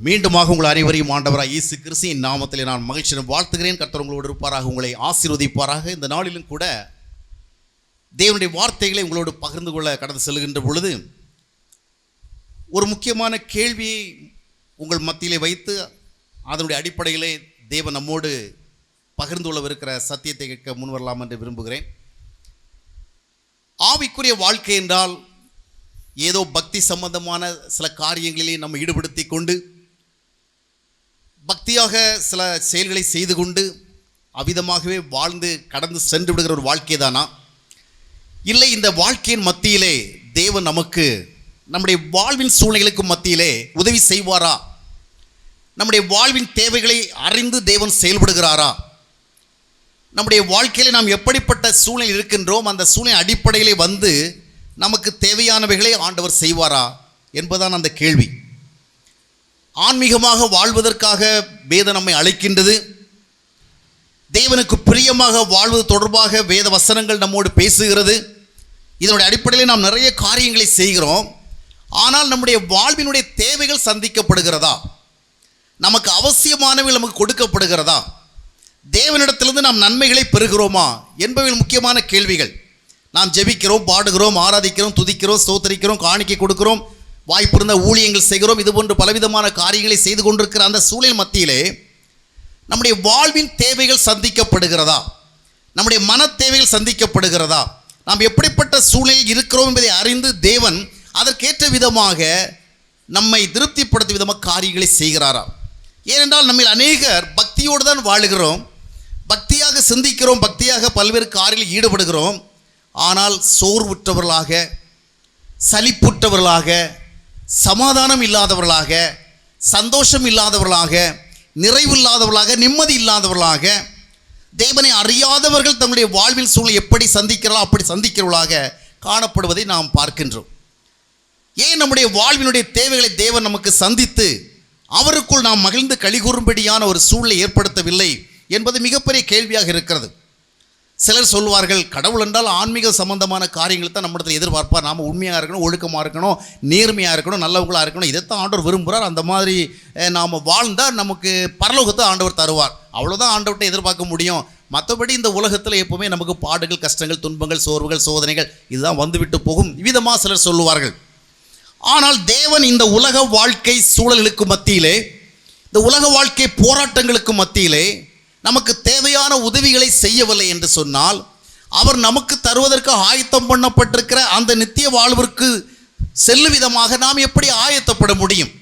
மீண்டுமாக உங்கள் அனைவரையும் ஆண்டவராக இயேசு கிறிஸ்துவின் நாமத்திலே நான் மகிழ்ச்சியுடன் வாழ்த்துகிறேன். கர்த்தர் உங்களோடு இருப்பாராக, உங்களை ஆசீர்வதிப்பாராக. இந்த நாளிலும் கூட தேவனுடைய வார்த்தைகளை உங்களோடு பகிர்ந்து கொள்ள கடந்து செல்கின்ற பொழுது ஒரு முக்கியமான கேள்வியை உங்கள் மத்தியிலே வைத்து அதனுடைய அடிப்படையிலே தேவன் நம்மோடு பகிர்ந்து கொள்ளவிருக்கிற சத்தியத்தை கேட்க முன்வரலாம் என்று விரும்புகிறேன். ஆவிக்குரிய வாழ்க்கை என்றால் ஏதோ பக்தி சம்பந்தமான சில காரியங்களிலே நம்ம ஈடுபடுத்தி கொண்டு பக்தியாக சில செயல்களை செய்து கொண்டு அவ்விதமாகவே வாழ்ந்து கடந்து சென்று விடுகிற ஒரு வாழ்க்கை தானா, இல்லை இந்த வாழ்க்கையின் மத்தியிலே தேவன் நமக்கு நம்முடைய வாழ்வின் சூழ்நிலைகளுக்கு மத்தியிலே உதவி செய்வாரா? நம்முடைய வாழ்வின் தேவைகளை அறிந்து தேவன் செயல்படுகிறாரா? நம்முடைய வாழ்க்கையிலே நாம் எப்படிப்பட்ட சூழ்நிலை இருக்கின்றோம், அந்த சூழ்நிலை அடிப்படையிலே வந்து நமக்கு தேவையானவைகளை ஆண்டவர் செய்வாரா என்பதுதான் அந்த கேள்வி. ஆன்மீகமாக வாழ்வதற்காக வேதம் நம்மை அழைக்கின்றது. தேவனுக்கு பிரியமாக வாழ்வது தொடர்பாக வேத வசனங்கள் நம்மோடு பேசுகிறது. இதனுடைய அடிப்படையில் நாம் நிறைய காரியங்களை செய்கிறோம். ஆனால் நம்முடைய வாழ்வினுடைய தேவைகள் சந்திக்கப்படுகிறதா? நமக்கு அவசியமானவைகள் நமக்கு கொடுக்கப்படுகிறதா? தேவனிடத்திலிருந்து நாம் நன்மைகளை பெறுகிறோமா என்பவைகள் முக்கியமான கேள்விகள். நாம் ஜெபிக்கிறோம், பாடுகிறோம், ஆராதிக்கிறோம், துதிக்கிறோம், ஸ்தோத்திரிக்கிறோம், காணிக்கை கொடுக்கிறோம், வாய்ப்பு இருந்த ஊழியங்கள் செய்கிறோம். இது போன்று பலவிதமான காரியங்களை செய்து கொண்டிருக்கிற அந்த சூழல் மத்தியிலே நம்முடைய வாழ்வின் தேவைகள் சந்திக்கப்படுகிறதா? நம்முடைய மன தேவைகள் சந்திக்கப்படுகிறதா? நாம் எப்படிப்பட்ட சூழ்நிலையில் இருக்கிறோம் என்பதை அறிந்து தேவன் அதற்கேற்ற விதமாக நம்மை திருப்திப்படுத்தும் விதமாக காரியங்களை செய்கிறாரா? ஏனென்றால் நம்ம அநேகர் பக்தியோடு தான் வாழுகிறோம், பக்தியாக சிந்திக்கிறோம், பக்தியாக பல்வேறு காரியங்களில் ஈடுபடுகிறோம். ஆனால் சோர்வுற்றவர்களாக, சலிப்புற்றவர்களாக, சமாதானம் இல்லாதவர்களாக, சந்தோஷம் இல்லாதவர்களாக, நிறைவு இல்லாதவர்களாக, நிம்மதி இல்லாதவர்களாக, தேவனை அறியாதவர்கள் தங்களுடைய வாழ்வில் சூழ்நிலை எப்படி சந்திக்கிறாரோ அப்படி சந்திக்கிறவர்களாக காணப்படுவதை நாம் பார்க்கின்றோம். ஏன் நம்முடைய வாழ்வினுடைய தேவைகளை தேவன் நமக்கு சந்தித்து அவருக்குள் நாம் மகிழ்ந்து கலிகூறும்படியான ஒரு சூழ்நிலை ஏற்படுத்தவில்லை என்பது மிகப்பெரிய கேள்வியாக இருக்கிறது. சிலர் சொல்வார்கள், கடவுள் என்றால் ஆன்மீக சம்பந்தமான காரியங்களை தான் நம்மிடத்தில் எதிர்பார்ப்பார். நாம் உண்மையாக இருக்கணும், ஒழுக்கமாக இருக்கணும், நேர்மையாக இருக்கணும், நல்லவங்களாக இருக்கணும், இதைத்தான் ஆண்டவர் விரும்புகிறார். அந்த மாதிரி நாம் வாழ்ந்தால் நமக்கு பரலோகத்தை ஆண்டவர் தருவார். அவ்வளோதான் ஆண்டவர்கிட்ட எதிர்பார்க்க முடியும். மற்றபடி இந்த உலகத்தில் எப்போவுமே நமக்கு பாடுகள், கஷ்டங்கள், துன்பங்கள், சோர்வுகள், சோதனைகள் இதுதான் வந்துவிட்டு போகும் விதமாக சிலர் சொல்லுவார்கள். ஆனால் தேவன் இந்த உலக வாழ்க்கை சூழல்களுக்கு மத்தியிலே, இந்த உலக வாழ்க்கை போராட்டங்களுக்கு மத்தியிலே நமக்கு தேவையான உதவிகளை செய்யவில்லை என்று சொன்னால், அவர் நமக்கு தருவதற்கு ஆயத்தம் பண்ணப்பட்டிருக்கிற அந்த நித்திய வாழ்விற்கு செல்லும் விதமாக நாம் எப்படி ஆயத்தப்பட முடியும்?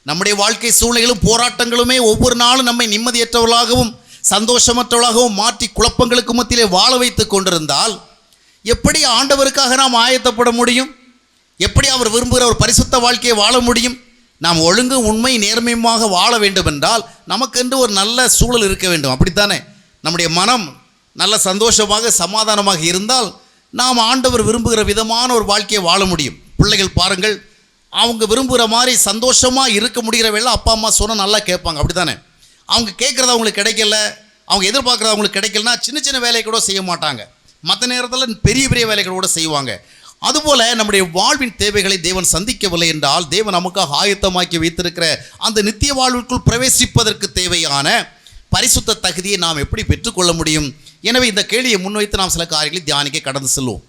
நம்முடைய வாழ்க்கை சூழ்நிலைகளும் போராட்டங்களுமே ஒவ்வொரு நாளும் நம்மை நிம்மதியற்றவர்களாகவும் சந்தோஷமற்றவர்களாகவும் மாற்றி குழப்பங்களுக்கு மத்தியிலே வாழ வைத்து கொண்டிருந்தால் எப்படி ஆண்டவருக்காக நாம் ஆயத்தப்பட முடியும்? எப்படி அவர் விரும்புகிற ஒரு பரிசுத்த வாழ்க்கையை வாழ முடியும்? நாம் ஒழுங்கு, உண்மை, நேர்மையாக வாழ வேண்டும் என்றால் நமக்கென்று ஒரு நல்ல சூழல் இருக்க வேண்டும். அப்படித்தானே? நம்முடைய மனம் நல்ல சந்தோஷமாக, சமாதானமாக இருந்தால் நாம் ஆண்டவர் விரும்புகிற விதமான ஒரு வாழ்க்கையை வாழ முடியும். பிள்ளைகள் பாருங்கள், அவங்க விரும்புகிற மாதிரி சந்தோஷமாக இருக்க முடிகிற வேலை அப்பா அம்மா சொன்னால் நல்லா கேட்பாங்க. அப்படித்தானே? அவங்க கேட்குறது அவங்களுக்கு கிடைக்கல, அவங்க எதிர்பார்க்குறது அவங்களுக்கு கிடைக்கலனா சின்ன சின்ன வேலையை கூட செய்ய மாட்டாங்க. மற்ற நேரத்தில் பெரிய பெரிய வேலைகள் கூட செய்வாங்க. அதுபோல் நம்முடைய வாழ்வின் தேவைகளை தேவன் சந்திக்கவில்லை என்றால், தேவன் நமக்காக ஆயத்தமாக்கி வைத்திருக்கிற அந்த நித்திய வாழ்விற்குள் பிரவேசிப்பதற்கு தேவையான பரிசுத்த தகுதியை நாம் எப்படி பெற்றுக்கொள்ள முடியும்? எனவே இந்த கேள்வியை முன்வைத்து நாம் சில காரியங்களை தியானிக்க கடந்து செல்வோம்.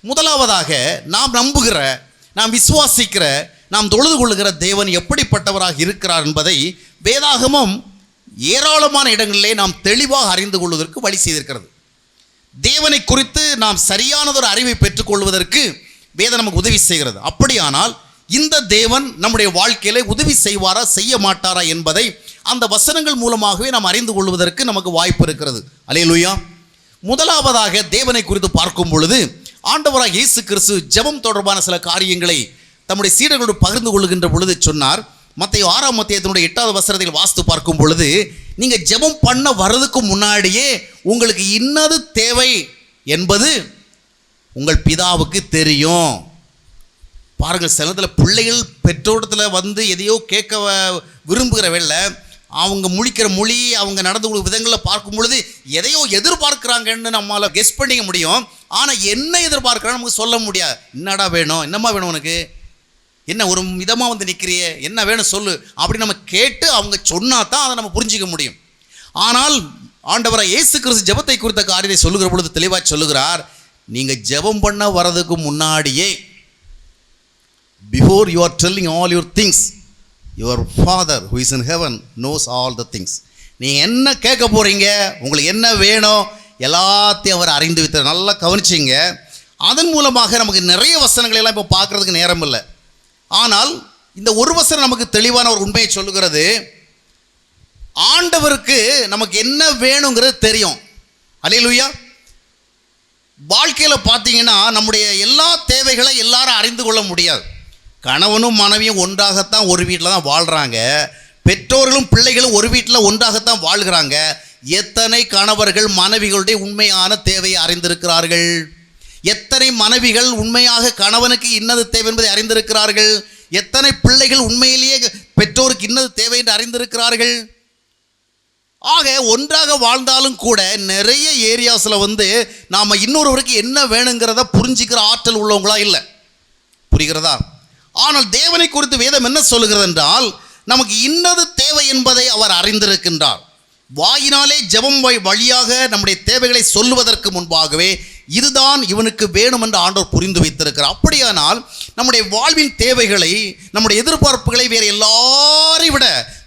முதலாவதாக, நாம் நம்புகிற, நாம் விசுவாசிக்கிற, நாம் தொழுது கொள்ளுகிற தேவன் எப்படிப்பட்டவராக இருக்கிறார் என்பதை வேதாகமம் ஏராளமான இடங்களிலே நாம் தெளிவாக அறிந்து கொள்வதற்கு வழி செய்திருக்கிறது. தேவனை குறித்து நாம் சரியானதொரு அறிவை பெற்றுக்கொள்வதற்கு வேதம் நமக்கு உதவி செய்கிறது. அப்படியானால் இந்த தேவன் நம்முடைய வாழ்க்கையிலே உதவி செய்வாரா, செய்ய மாட்டாரா என்பதை அந்த வசனங்கள் மூலமாகவே நாம் அறிந்து கொள்வதற்கு நமக்கு வாய்ப்பு இருக்கிறது. அல்லேலூயா. முதலாவதாக தேவனை குறித்து பார்க்கும் பொழுது, ஆண்டவராக இயேசு கிறிஸ்து ஜெபம் தொடர்பான சில காரியங்களை தம்முடைய சீடர்களோடு பகிர்ந்து கொள்ளுகின்ற பொழுது சொன்னார். மத்தேயு 6ஆம் அத்தியாயத்தினுடைய 8வது வசனத்தில் வாசித்து பார்க்கும் பொழுது, நீங்கள் ஜெபம் பண்ண வர்றதுக்கு முன்னாடியே உங்களுக்கு இன்னது தேவை என்பது உங்கள் பிதாவுக்கு தெரியும். பாருங்கள், சில நேரத்தில் பிள்ளைகள் பெற்றோரத்தில் வந்து எதையோ கேட்க விரும்புகிற வேளை அவங்க முழிக்கிற மொழி, அவங்க நடந்து கொள்ளும் விதங்களில் பார்க்கும் பொழுது எதையோ எதிர்பார்க்குறாங்கன்னு நம்மளால் கெஸ் பண்ணிக்க முடியும். ஆனால் என்ன எதிர்பார்க்குறான்னு நமக்கு சொல்ல முடியாது. என்னடா வேணும், என்னம்மா வேணும் உனக்கு, என்ன ஒரு விதமாக வந்து நிற்கிறியே, என்ன வேணும் சொல்லு அப்படி நம்ம கேட்டு அவங்க சொன்னா தான் அதை நம்ம புரிஞ்சிக்க முடியும். ஆனால் ஆண்டவராக இயேசு கிறிஸ்து ஜெபத்தை குறித்த காரியத்தை சொல்லுகிற பொழுது தெளிவாக சொல்லுகிறார், நீங்கள் ஜெபம் பண்ண வர்றதுக்கு முன்னாடியே, before you are telling all your things, your father who is in heaven nose all the things. நீங்கள் என்ன கேட்க போகிறீங்க, உங்களுக்கு என்ன வேணும் எல்லாத்தையும் அவர் அறிந்து வைத்தார். நல்லா கவனிச்சிங்க. அதன் மூலமாக நமக்கு நிறைய வசனங்களை எல்லாம் இப்போ பார்க்குறதுக்கு நேரம் இல்லை. ஆனால் இந்த ஒரு வசனம் நமக்கு தெளிவான ஒரு உண்மையை சொல்லுகிறது. ஆண்டவருக்கு நமக்கு என்ன வேணுங்கிறது தெரியும். அல்லேலூயா. வாழ்க்கையில் பார்த்தீங்கன்னா நம்முடைய எல்லா தேவைகளை எல்லாரும் அறிந்து கொள்ள முடியாது. கணவனும் மனைவியும் ஒன்றாகத்தான் ஒரு வீட்டில் தான் வாழ்கிறாங்க. பெற்றோர்களும் பிள்ளைகளும் ஒரு வீட்டில் ஒன்றாகத்தான் வாழ்கிறாங்க. எத்தனை கணவர்கள் மனைவிகளுடைய உண்மையான தேவையை அறிந்திருக்கிறார்கள்? எத்தனை மனைவிகள் உண்மையாக கணவனுக்கு இன்னது தேவை என்பதை அறிந்திருக்கிறார்கள்? எத்தனை பிள்ளைகள் உண்மையிலேயே பெற்றோருக்கு இன்னது தேவை என்று அறிந்திருக்கிறார்கள்? ஆக ஒன்றாக வாழ்ந்தாலும் கூட நிறைய ஏரியாஸில் வந்து நாம் இன்னொருவருக்கு என்ன வேணுங்கிறத புரிஞ்சிக்கிற ஆற்றல் உள்ளவங்களா இல்லை. புரிகிறதா? ஆனால் தேவனை குறித்து வேதம் என்ன சொல்லுகிறது என்றால், நமக்கு இன்னது தேவை என்பதை அவர் அறிந்திருக்கின்றார். வாயினாலே ஜெபம் வழியாக நம்முடைய தேவைகளை சொல்லுவதற்கு முன்பாகவே இதுதான் இவனுக்கு வேணும் என்று ஆண்டவர் புரிந்து வைத்திருக்கிறார். அப்படியானால் நம்முடைய வாழ்வின் தேவைகளை, நம்முடைய எதிர்பார்ப்புகளை வேறு எல்லாரை விட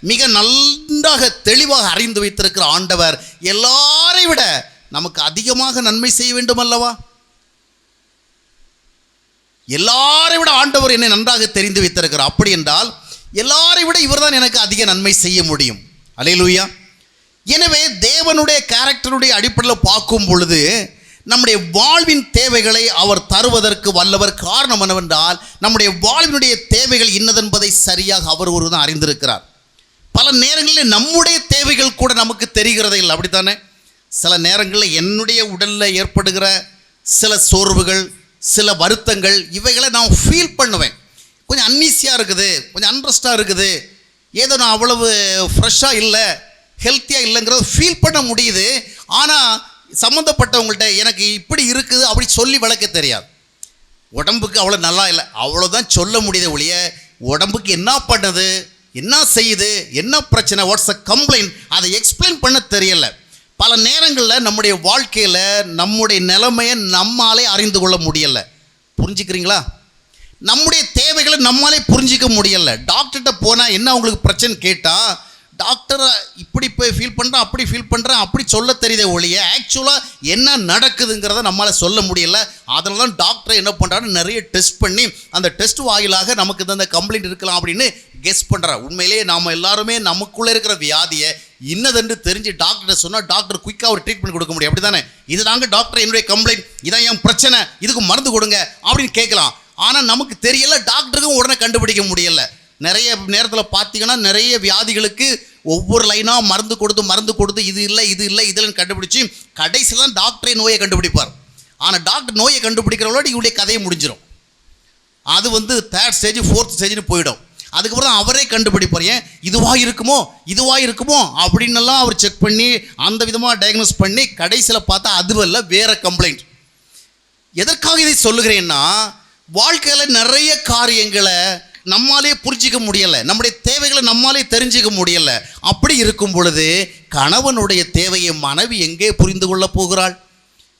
மிக நன்றாக தெளிவாக அறிந்து வைத்திருக்கிற ஆண்டவர் எல்லாரை விட நமக்கு அதிகமாக நன்மை செய்ய வேண்டும் அல்லவா? எல்லாரை விட ஆண்டவர் என்னை நன்றாக தெரிந்து வைத்திருக்கிறார். அப்படி என்றால் எல்லாரை விட இவர்தான் எனக்கு அதிக நன்மை செய்ய முடியும். அல்லேலூயா. எனவே தேவனுடைய கேரக்டருடைய அடிப்படையில் பார்க்கும் பொழுது நம்முடைய வாழ்வின் தேவைகளை அவர் தருவதற்கு வல்லவர். காரணம் என்னவென்றால் நம்முடைய வாழ்வினுடைய தேவைகள் இன்னதென்பதை சரியாக அவர் ஒருவன் அறிந்திருக்கிறார். பல நேரங்களில் நம்முடைய தேவைகள் கூட நமக்கு தெரிகிறதே இல்லை. அப்படித்தானே? சில நேரங்களில் என்னுடைய உடலில் ஏற்படுகிற சில சோர்வுகள், சில வருத்தங்கள், இவைகளை நான் ஃபீல் பண்ணுவேன். கொஞ்சம் அன்ஈஸியாக இருக்குது, கொஞ்சம் அன்ரெஸ்டாக இருக்குது, ஏதோ நான் அவ்வளவு ஃப்ரெஷ்ஷாக இல்லை, ஹெல்த்தியாக இல்லைங்கிறத ஃபீல் பண்ண முடியுது. ஆனால் சம்மந்தப்பட்டவங்கள்ட்ட எனக்கு இப்படி இருக்குது அப்படி சொல்லி விளக்க தெரியாது. உடம்புக்கு அவ்வளோ நல்லா இல்லை அவ்வளோதான் சொல்ல முடியுது ஒழிய உடம்புக்கு என்ன பண்ணுது, என்ன செய்யுது, என்ன பிரச்சனை, வாட்ஸ் அ கம்ப்ளைண்ட், அதை எக்ஸ்பிளைன் பண்ண தெரியலை. பல நேரங்களில் நம்முடைய வாழ்க்கையில் நம்முடைய நிலைமையை நம்மாலே அறிந்து கொள்ள முடியலை. புரிஞ்சுக்கிறீங்களா? நம்முடைய தேவைகளை நம்மாலே புரிஞ்சிக்க முடியலை. டாக்டர்கிட்ட போனால் என்ன உங்களுக்கு பிரச்சனை கேட்டால், டாக்டரை இப்படி போய் ஃபீல் பண்ணுறேன், அப்படி ஃபீல் பண்ணுறேன், அப்படி சொல்ல தெரியுதே ஒழிய ஆக்சுவலாக என்ன நடக்குதுங்கிறத நம்மளால் சொல்ல முடியல. அதில் தான் டாக்டரை என்ன பண்ணுறாரு, நிறைய டெஸ்ட் பண்ணி அந்த டெஸ்ட் வாயிலாக நமக்கு இந்த கம்ப்ளைண்ட் இருக்கலாம் அப்படின்னு கெஸ் பண்ணுறாரு. உண்மையிலேயே நாம் எல்லாருமே நமக்குள்ளே இருக்கிற வியாதியை இன்னதென்று தெரிஞ்சு டாக்டர்கிட்ட சொன்னால் டாக்டர் குயிக்காக ஒரு ட்ரீட்மெண்ட் கொடுக்க முடியும். அப்படி தானே? இது தாங்க டாக்டர் என்னுடைய கம்ப்ளைண்ட், இதான் என் பிரச்சனை, இதுக்கு மருந்து கொடுங்க அப்படின்னு கேட்கலாம். ஆனால் நமக்கு தெரியல, டாக்டருக்கும் உடனே கண்டுபிடிக்க முடியலை. நிறைய நேரத்தில் பார்த்தீங்கன்னா நிறைய வியாதிகளுக்கு ஒவ்வொரு லைனாக மருந்து கொடுத்து இது இல்லை இது இல்லை இதெல்லாம் கண்டுபிடிச்சி கடைசியில் தான் டாக்டரே நோயை கண்டுபிடிப்பார். ஆனால் டாக்டர் நோயை கண்டுபிடிக்கிறவங்களோட இவருடைய கதையை முடிஞ்சிடும். அது வந்து 3rd ஸ்டேஜ் 4th ஸ்டேஜ்னு போயிடும். அதுக்கப்புறம் தான் அவரே கண்டுபிடிப்பார். ஏன் இதுவாக இருக்குமோ அப்படின்னெல்லாம் அவர் செக் பண்ணி அந்த விதமாக டயக்னோஸ் பண்ணி கடைசியில் பார்த்தா அதுவல்ல, வேறு கம்ப்ளைண்ட். எதற்காக இதை சொல்லுகிறேன்னா, வாழ்க்கையில் நிறைய காரியங்களை நம்மாலே புரிஞ்சிக்க முடியலை, நம்முடைய தேவைகளை நம்மாலே தெரிஞ்சிக்க முடியலை. அப்படி இருக்கும் பொழுது கணவனுடைய தேவையை மனைவி எங்கே புரிந்து கொள்ளப் போகிறாள்?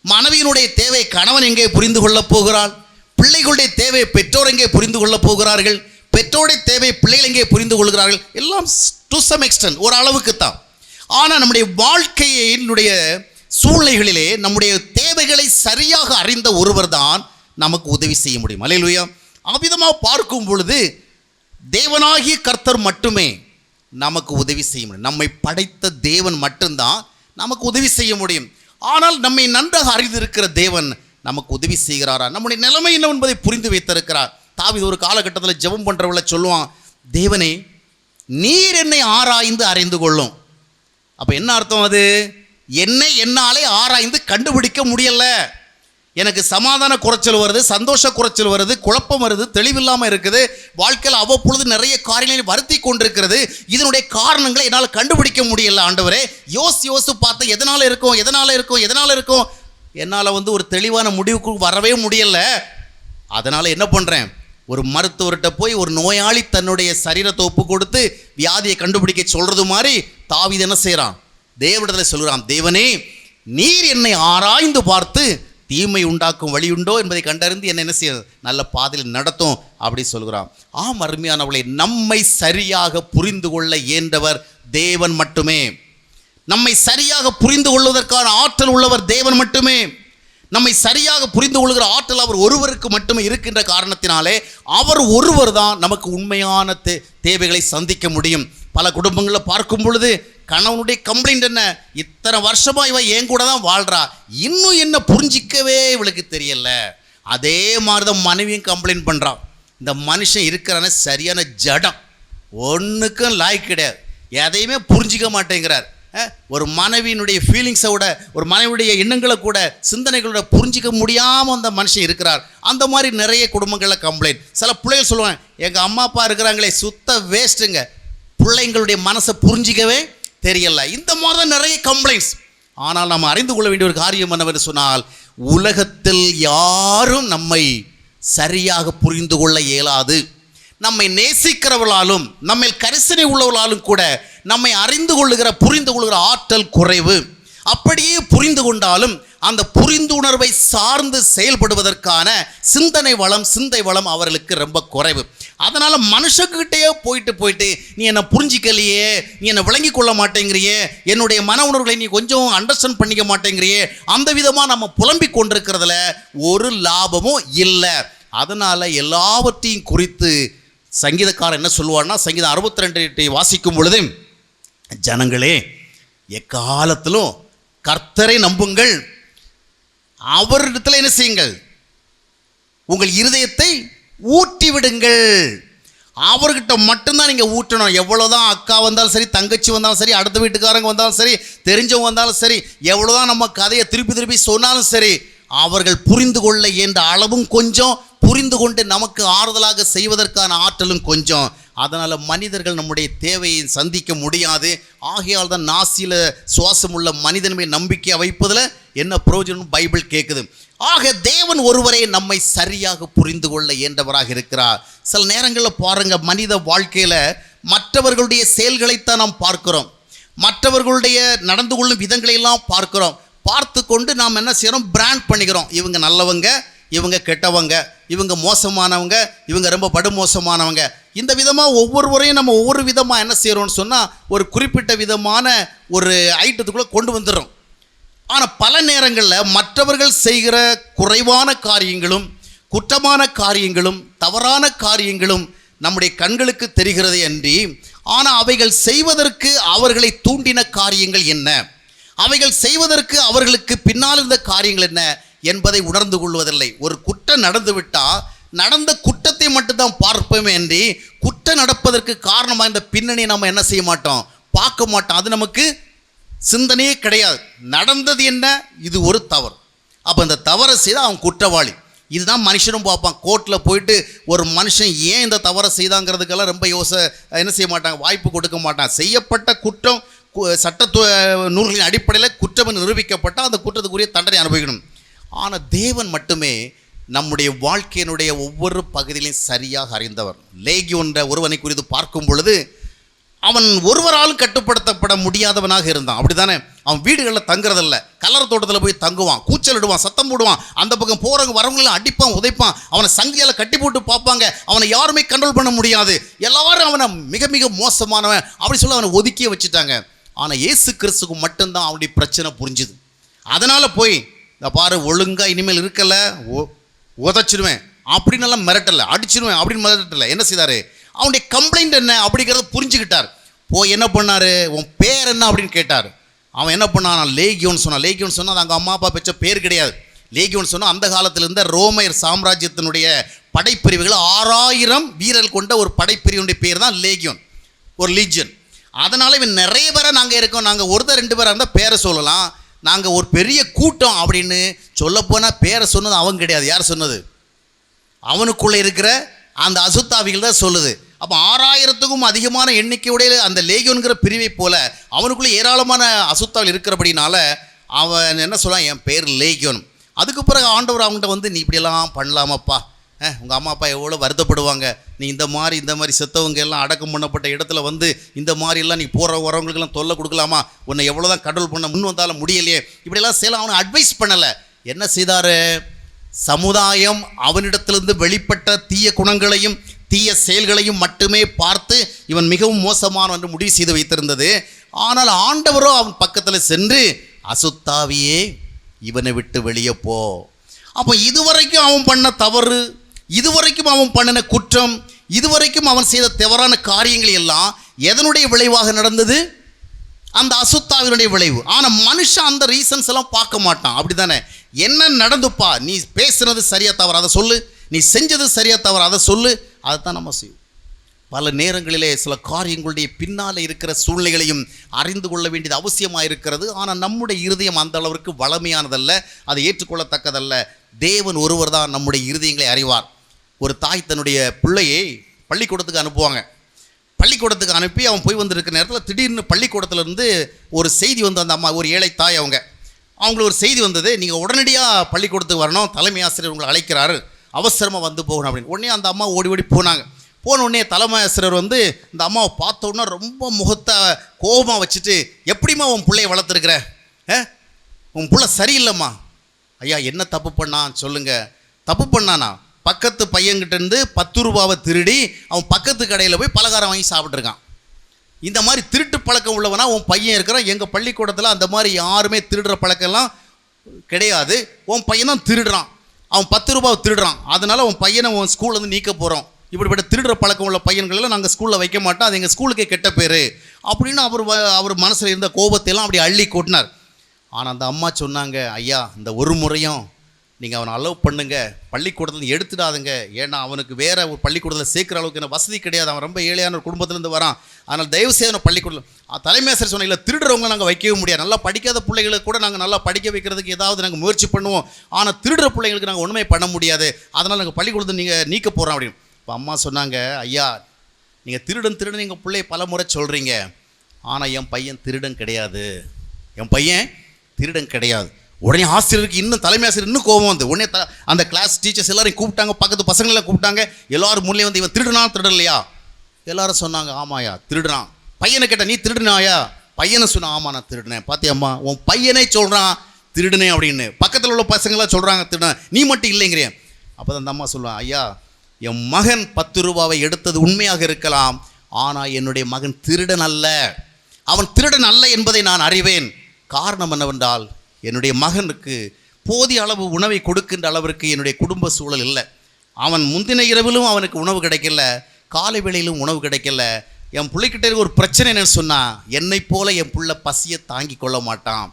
மனைவியினுடைய தேவை கணவன் எங்கே புரிந்து கொள்ளப் போகிறாள்? பிள்ளைகளுடைய தேவை பெற்றோர் எங்கே புரிந்து கொள்ளப் போகிறார்கள்? பெற்றோருடைய தேவை பிள்ளைகள் எங்கே புரிந்து கொள்கிறார்கள்? எல்லாம் டு சம் எக்ஸ்டென்ட், ஒரு அளவுக்கு தான். ஆனால் நம்முடைய வாழ்க்கையினுடைய சூழ்நிலைகளிலே நம்முடைய தேவைகளை சரியாக அறிந்த ஒருவர் தான் நமக்கு உதவி செய்ய முடியும். அல்லேலூயா. அவ்விதமாக பார்க்கும் பொழுது தேவனாகிய கர்த்தர் மட்டுமே நமக்கு உதவி செய்ய முடியும். நம்மை படைத்த தேவன் மட்டும்தான் நமக்கு உதவி செய்ய முடியும். ஆனால் நம்மை நன்றாக அறிந்திருக்கிற தேவன் நமக்கு உதவி செய்கிறாரா? நம்முடைய நிலைமை என்ன என்பதை புரிந்து வைத்திருக்கிறார். தாவீது ஒரு காலகட்டத்தில் ஜெபம் பண்ணுறவளை சொல்லுவான், தேவனே நீர் என்னை ஆராய்ந்து அறிந்து கொள்ளும். அப்போ என்ன அர்த்தம்? அது என்னை என்னாலே ஆராய்ந்து கண்டுபிடிக்க முடியலை. எனக்கு சமாதான குறைச்சல் வருது, சந்தோஷ குறைச்சல் வருது, குழப்பம் வருது, தெளிவில்லாமல் இருக்குது, வாழ்க்கையில் அவ்வப்பொழுது நிறைய காரியங்களை வருத்தி கொண்டிருக்கிறது. இதனுடைய காரணங்களை என்னால் கண்டுபிடிக்க முடியல. ஆண்டவரே யோசித்து பார்த்து எதனால் இருக்கும் என்னால் ஒரு தெளிவான முடிவுக்கு வரவே முடியலை. அதனால் என்ன பண்ணுறேன், ஒரு மருத்துவர்கிட்ட போய் ஒரு நோயாளி தன்னுடைய சரீரத்தை ஒப்பு கொடுத்து வியாதியை கண்டுபிடிக்க சொல்கிறது மாதிரி தாவீது என்ன செய்கிறான்? தேவனிடத்தில் சொல்கிறான், தேவனே நீர் என்னை ஆராய்ந்து பார்த்து தீமை உண்டாக்கும் வழி உண்டோ என்பதை கண்டறிந்து என்ன செய்ய நல்ல பாதையில் நடத்தும் அப்படி சொல்கிறான். அருமையானவர்களே, நம்மை சரியாக புரிந்து கொள்ள இயன்றவர் தேவன் மட்டுமே. நம்மை சரியாக புரிந்து கொள்வதற்கான ஆற்றல் உள்ளவர் தேவன் மட்டுமே. நம்மை சரியாக புரிந்து கொள்கிற ஆற்றல் அவர் ஒருவருக்கு மட்டுமே இருக்கின்ற காரணத்தினாலே அவர் ஒருவர் தான் நமக்கு உண்மையான தேவைகளை சந்திக்க முடியும். பல குடும்பங்களில் பார்க்கும் பொழுது கணவனுடைய கம்ப்ளைண்ட் என்ன, இத்தனை வருஷமா இவ என் கூட தான் வாழ்றா, இன்னும் என்ன புரிஞ்சிக்கவே இவளுக்கு தெரியல. அதே மாதிரி தான் மனைவியும் கம்ப்ளைண்ட் பண்ணுறான். இந்த மனுஷன் இருக்கிறான சரியான ஜடம், ஒன்றுக்கும் லாய்க்கு கிடையாது, எதையுமே புரிஞ்சிக்க மாட்டேங்கிறார். ஒரு மனைவியினுடைய ஃபீலிங்ஸை விட, ஒரு மனைவியுடைய எண்ணங்களை கூட, சிந்தனைகளோட புரிஞ்சிக்க முடியாமல் அந்த மனுஷன் இருக்கிறார். அந்த மாதிரி நிறைய குடும்பங்களில் கம்ப்ளைண்ட். சில பிள்ளைகள் சொல்லுவாங்க, எங்கள் அம்மா அப்பா இருக்கிறாங்களே சுத்த வேஸ்ட்டுங்க, பிள்ளைங்களுடைய மனசை புரிஞ்சிக்கவே தெரியல. இந்த மாதிரி தான் நிறைய கம்ப்ளைண்ட்ஸ். ஆனால் நாம் அறிந்து கொள்ள வேண்டிய ஒரு காரியம் என்னவென்று சொன்னால், உலகத்தில் யாரும் நம்மை சரியாக புரிந்து கொள்ள இயலாது. நம்மை நேசிக்கிறவர்களாலும் நம்மை கரிசனை உள்ளவர்களாலும் கூட நம்மை அறிந்து கொள்ளுகிற புரிந்து கொள்கிற ஆற்றல் குறைவு. அப்படியே புரிந்து கொண்டாலும் அந்த புரிந்துணர்வை சார்ந்து செயல்படுவதற்கான சிந்தனை வளம் அவர்களுக்கு ரொம்ப குறைவு. அதனால் மனுஷக்கிட்டேயே போயிட்டு நீ என்னை புரிஞ்சிக்கலையே, நீ என்னை விளங்கி கொள்ள மாட்டேங்கிறியே, என்னுடைய மன உணர்வுகளை நீ கொஞ்சம் அண்டர்ஸ்டாண்ட் பண்ணிக்க மாட்டேங்கிறியே, அந்த விதமாக நம்ம புலம்பிக் கொண்டிருக்கிறதுல ஒரு லாபமும் இல்லை. அதனால் எல்லாவற்றையும் குறித்து சங்கீதக்காரன் என்ன சொல்லுவார்னா, சங்கீதம் 62 வாசிக்கும் பொழுது, ஜனங்களே எக்காலத்திலும் கர்த்தரை நம்புங்கள், அவரிடத்தில் என்ன செய்யுங்கள், உங்கள் இருதயத்தை ஊட்டி விடுங்கள். அவர்கிட்ட மட்டும்தான் நீங்கள் ஊட்டணும். எவ்வளோதான் அக்கா வந்தாலும் சரி, தங்கச்சி வந்தாலும் சரி, அடுத்த வீட்டுக்காரங்க வந்தாலும் சரி, தெரிஞ்சவங்க வந்தாலும் சரி, எவ்வளோதான் நம்ம கதையை திருப்பி சொன்னாலும் சரி, அவர்கள் புரிந்து கொள்ள என்ற அளவும் கொஞ்சம், புரிந்து கொண்டு நமக்கு ஆறுதலாக செய்வதற்கான ஆற்றலும் கொஞ்சம். அதனால் மனிதர்கள் நம்முடைய தேவையை சந்திக்க முடியாது. ஆகையால் தான் நாசியில் சுவாசம் உள்ள மனிதன் மேல் நம்பிக்கை வைப்பதில் என்ன பிரயோஜனம் பைபிள் கேட்குது. ஆக தேவன் ஒருவரே நம்மை சரியாக புரிந்து கொள்ள இயன்றவராக இருக்கிறார். சில நேரங்களில் பாருங்கள், மனித வாழ்க்கையில் மற்றவர்களுடைய செயல்களைத்தான் நாம் பார்க்கிறோம், மற்றவர்களுடைய நடந்து கொள்ளும் விதங்களையெல்லாம் பார்க்கிறோம். பார்த்து கொண்டு நாம் என்ன செய்கிறோம், பிராண்ட் பண்ணிக்கிறோம். இவங்க நல்லவங்க, இவங்க கெட்டவங்க, இவங்க மோசமானவங்க, இவங்க ரொம்ப படுமோசமானவங்க. இந்த விதமாக ஒவ்வொருவரையும் நம்ம ஒவ்வொரு விதமாக என்ன செய்கிறோம்னு சொன்னால் ஒரு குறிப்பிட்ட விதமான ஒரு ஐட்டத்துக்குள்ளே கொண்டு வந்துடுறோம். ஆனால் பல நேரங்களில் மற்றவர்கள் செய்கிற குறைவான காரியங்களும், குற்றமான காரியங்களும், தவறான காரியங்களும் நம்முடைய கண்களுக்கு தெரிகிறது அன்றி, ஆனால் அவைகள் செய்வதற்கு அவர்களை தூண்டின காரியங்கள் என்ன, அவைகள் செய்வதற்கு அவர்களுக்கு பின்னால் இருந்த காரியங்கள் என்ன என்பதை உணர்ந்து கொள்வதில்லை. ஒரு குற்றம் நடந்துவிட்டால் நடந்த குற்றத்தை மட்டும்தான் பார்ப்போமே அன்றி, குற்றம் நடப்பதற்கு காரணமாக இந்த பின்னணியை நம்ம என்ன செய்ய மாட்டோம், பார்க்க மாட்டோம். அது நமக்கு சிந்தனையே கிடையாது. நடந்தது என்ன, இது ஒரு தவறு, அப்போ இந்த தவறை செய்தால் அவன் குற்றவாளி. இதுதான் மனுஷனும் பார்ப்பான். கோர்ட்டில் போயிட்டு ஒரு மனுஷன் ஏன் இந்த தவறை செய்தாங்கிறதுக்கெல்லாம் ரொம்ப என்ன செய்ய மாட்டாங்க, வாய்ப்பு கொடுக்க மாட்டான். செய்யப்பட்ட குற்றம் சட்ட நூல்களின் அடிப்படையில் குற்றம் நிரூபிக்கப்பட்டால் அந்த குற்றத்துக்குரிய தண்டனை அனுபவிக்கணும். ஆனால் தேவன் மட்டுமே நம்முடைய வாழ்க்கையினுடைய ஒவ்வொரு பகுதியிலையும் சரியாக அறிந்தவர். லேகியோன்ற ஒருவனை குறித்து பார்க்கும் பொழுது, அவன் ஒருவராலும் கட்டுப்படுத்தப்பட முடியாதவனாக இருந்தான். அப்படி தானே? அவன் வீடுகளில் தங்குறதில்ல, கல்லறை தோட்டத்தில் போய் தங்குவான், கூச்சலிடுவான், சத்தம் போடுவான், அந்த பக்கம் போகிறவங்க வரவங்களாம் அடிப்பான், உதைப்பான், அவனை சங்கிலியால் கட்டி போட்டு பார்ப்பாங்க, அவனை யாருமே கண்ட்ரோல் பண்ண முடியாது, எல்லாரும் அவனை மிக மிக மோசமானவன் அப்படி சொல்லி அவனை ஒதுக்கியே வச்சுட்டாங்க. ஆனால் இயேசு கிறிஸ்துக்கு மட்டும்தான் அவனுடைய பிரச்சனை புரிஞ்சுது. அதனால் போய் இந்த பாரு, ஒழுங்காக இனிமேல் இருக்கலை உதச்சிடுவேன் அப்படின்னு எல்லாம் மிரட்டலை, அடிச்சிடுவேன் அப்படின்னு மிரட்டலை. என்ன செய்தார், அவனுடைய கம்ப்ளைண்ட் என்ன அப்படிங்கிறத புரிஞ்சுக்கிட்டார். போய் என்ன பண்ணார், உன் பேர் என்ன அப்படின்னு கேட்டார். அவன் என்ன பண்ணான், லேகியோன்னு சொன்னான். லேகியோன்னு சொன்னால் அது அங்கே அம்மா அப்பா பெற்ற பேர் கிடையாது. லேகியோன்னு சொன்னால் அந்த காலத்தில் இருந்த ரோமையர் சாம்ராஜ்யத்தினுடைய படைப்பிரிவுகள் 6000 வீரர்கள் கொண்ட ஒரு படைப்பிரிவுடைய பேர் தான் லேகியோன், ஒரு லீஜன். அதனால் இவன் நிறைய பேரை நாங்கள் இருக்கோம், நாங்கள் ஒருத்தர் 2 பேராக இருந்தால் பேரை சொல்லலாம், நாங்கள் ஒரு பெரிய கூட்டம் அப்படின்னு சொல்லப்போனால் பேரை சொன்னது அவன் கிடையாது. யார் சொன்னது, அவனுக்குள்ளே இருக்கிற அந்த அசுத்தாவிகள் தான் சொல்லுது. அப்போ 6000க்கும் அதிகமான எண்ணிக்கையுடைய அந்த லேகியோன்கிற பிரிவை போல அவனுக்குள்ளே ஏராளமான அசுத்தாவில் இருக்கிறபடினால அவன் என்ன சொல்கிறான், என் பேர் லேகியோன். அதுக்கு பிறகு ஆண்டவர் அவங்கள்ட்ட வந்து, நீ இப்படியெல்லாம் பண்ணலாமப்பா, உங்கள் அம்மா அப்பா எவ்வளோ வருத்தப்படுவாங்க. நீ இந்த மாதிரி செத்தவங்க எல்லாம் அடக்கம் பண்ணப்பட்ட இடத்துல வந்து இந்த மாதிரிலாம் நீ போகிற வரவங்களுக்கெல்லாம் தொல்லை கொடுக்கலாமா? உன்னை எவ்வளோ தான் கடவுள் பண்ண முன் வந்தாலும் முடியலையே, இப்படியெல்லாம் செய்யலாம். அவனை அட்வைஸ் பண்ணலை. என்ன செய்தார்? சமுதாயம் அவனிடத்திலிருந்து வெளிப்பட்ட தீய குணங்களையும் தீய செயல்களையும் மட்டுமே பார்த்து இவன் மிகவும் மோசமானவன் என்று முடிவு செய்து வைத்திருந்தது. ஆனால் ஆண்டவரோ அவன் பக்கத்தில் சென்று, அசுத்தாவியே இவனை விட்டு வெளியே போ. அப்போ இதுவரைக்கும் அவன் பண்ண தவறு, இதுவரைக்கும் அவன் பண்ணின குற்றம், இதுவரைக்கும் அவன் செய்த தவறான காரியங்கள் எல்லாம் எதனுடைய விளைவாக நடந்தது? அந்த அசுத்தாவினுடைய விளைவு. ஆனால் மனுஷன் அந்த ரீசன்ஸ் எல்லாம் பார்க்க மாட்டான். அப்படி தானே? என்ன நடந்துப்பா, நீ பேசுனது சரியா தவறு அதை சொல்லு, நீ செஞ்சது சரியா தவறு அதை சொல்லு, அதுதான் நம்ம செய்வோம். பல நேரங்களிலே சில காரியங்களுடைய பின்னால் இருக்கிற சூழ்நிலைகளையும் அறிந்து கொள்ள வேண்டியது அவசியமாக இருக்கிறது. ஆனால் நம்முடைய இருதயம் அந்த அளவிற்கு வளமையானதல்ல, அதை ஏற்றுக்கொள்ளத்தக்கதல்ல. தேவன் ஒருவர் தான் நம்முடைய இருதயங்களை அறிவார். ஒரு தாய் தன்னுடைய பிள்ளையை பள்ளிக்கூடத்துக்கு அனுப்புவாங்க. பள்ளிக்கூடத்துக்கு அனுப்பி அவன் போய் வந்திருக்கிற நேரத்தில் திடீர்னு பள்ளிக்கூடத்துலேருந்து ஒரு செய்தி வந்து, அந்த அம்மா ஒரு ஏழை தாய், அவங்களுக்கு ஒரு செய்தி வந்தது, நீங்கள் உடனடியாக பள்ளிக்கூடத்துக்கு வரணும், தலைமை ஆசிரியர் உங்களை அழைக்கிறாரு, அவசரமாக வந்து போகணும் அப்படின்னு. உடனே அந்த அம்மா ஓடி ஓடி போனாங்க. போன உடனே தலைமை ஆசிரியர் வந்து இந்த அம்மாவை பார்த்த உடனே ரொம்ப முகத்தை கோபமாக வச்சுட்டு, எப்படிம்மா உன் பிள்ளையை வளர்த்துருக்குற, உன் பிள்ளை சரியில்லைம்மா. ஐயா என்ன தப்பு பண்ணான் சொல்லுங்கள்? தப்பு பண்ணானா? பக்கத்து பையன்கிட்டேருந்து 10 ரூபாவை திருடி அவன் பக்கத்து கடையில் போய் பலகாரம் வாங்கி சாப்பிட்ருக்கான். இந்த மாதிரி திருட்டு பழக்கம் உள்ளவனா உன் பையன் இருக்கிறான். எங்கள் பள்ளிக்கூடத்தில் அந்த மாதிரி யாருமே திருடுற பழக்கம்லாம் கிடையாது. உன் பையன் தான் திருடுறான், அவன் 10 ரூபாவை திருடுறான், அதனால் உன் பையனை உன் ஸ்கூல்லேருந்து நீக்க போகிறோம். இப்படிப்பட்ட திருடுற பழக்கம் உள்ள பையன்களெல்லாம் நாங்கள் ஸ்கூலில் வைக்க மாட்டோம், அது எங்கள் ஸ்கூலுக்கே கெட்ட பேர் அப்படின்னு அவர் மனசில் இருந்த கோபத்தையெல்லாம் அப்படி அள்ளி கொட்டினார். ஆனால் அந்த அம்மா சொன்னாங்க, ஐயா இந்த ஒரு முறையும் நீங்கள் அவனை அலோவ் பண்ணுங்க, பள்ளிக்கூடத்தில் எடுத்துடாதுங்க. ஏன்னா அவனுக்கு வேறு ஒரு பள்ளிக்கூடத்தில் சேர்க்குற அளவுக்கு எனக்கு வசதி கிடையாது, அவன் ரொம்ப ஏழையான ஒரு குடும்பத்துலேருந்து வரான், அதனால் தயவுசெய்து அவனை பள்ளிக்கூடத்தில். தலைமை ஆசிரியர் சொன்ன, இல்லை திருடுறவங்க நாங்கள் வைக்கவே முடியாது, நல்லா படிக்காத பிள்ளைகளுக்கு கூட நாங்கள் நல்லா படிக்க வைக்கிறதுக்கு ஏதாவது நாங்கள் முயற்சி பண்ணுவோம், ஆனால் திருடுற பிள்ளைங்களுக்கு நாங்கள் ஒன்றுமே பண்ண முடியாது, அதனால் நாங்கள் பள்ளிக்கூடத்தை நீங்கள் நீக்க போகிறோம் அப்படின்னு. இப்போ அம்மா சொன்னாங்க, ஐயா நீங்கள் திருடன் எங்கள் பிள்ளையை பல முறை சொல்கிறீங்க, ஆனால் என் பையன் திருடன் கிடையாது, என் பையன் திருடன் கிடையாது. உடனே ஆசிரியருக்கு இன்னும் தலைமை ஆசிரியர் இன்னும் கோபம் வந்து உடனே அந்த கிளாஸ் டீச்சர்ஸ் எல்லாரையும் கூப்பிட்டாங்க, பக்கத்து பசங்களெல்லாம் கூப்பிட்டாங்க. எல்லோரும் முன்னே வந்து, இவன் திருடுனா திருடலையா? எல்லாரும் சொன்னாங்க, ஆமாயா திருடுறான். பையனை கேட்ட, நீ திருடுனாயா? பையனை சொன்னா, ஆமா நான் திருடினேன். பார்த்தியம்மா உன் பையனே சொல்கிறான் திருடுனேன் அப்படின்னு, பக்கத்தில் உள்ள பசங்களாம் சொல்கிறாங்க திருடன், நீ மட்டும் இல்லைங்கிறேன். அப்போ தான் அந்த அம்மா சொல்லுவான், ஐயா என் மகன் 10 ரூபாவை எடுத்தது உண்மையாக இருக்கலாம், ஆனால் என்னுடைய மகன் திருடன் அல்ல, அவன் திருடன் அல்ல என்பதை நான் அறிவேன். காரணம் என்னவென்றால் என்னுடைய மகனுக்கு போதிய அளவு உணவை கொடுக்கின்ற அளவிற்கு என்னுடைய குடும்ப சூழல் இல்லை. அவன் முந்தின இரவிலும் அவனுக்கு உணவு கிடைக்கல, காலை வேளையிலும் உணவு கிடைக்கல. என் பிள்ளைக்கிட்ட ஒரு பிரச்சனை என்னன்னு சொன்னால், என்னை போல என் பிள்ளை பசியை தாங்கி கொள்ள மாட்டான்.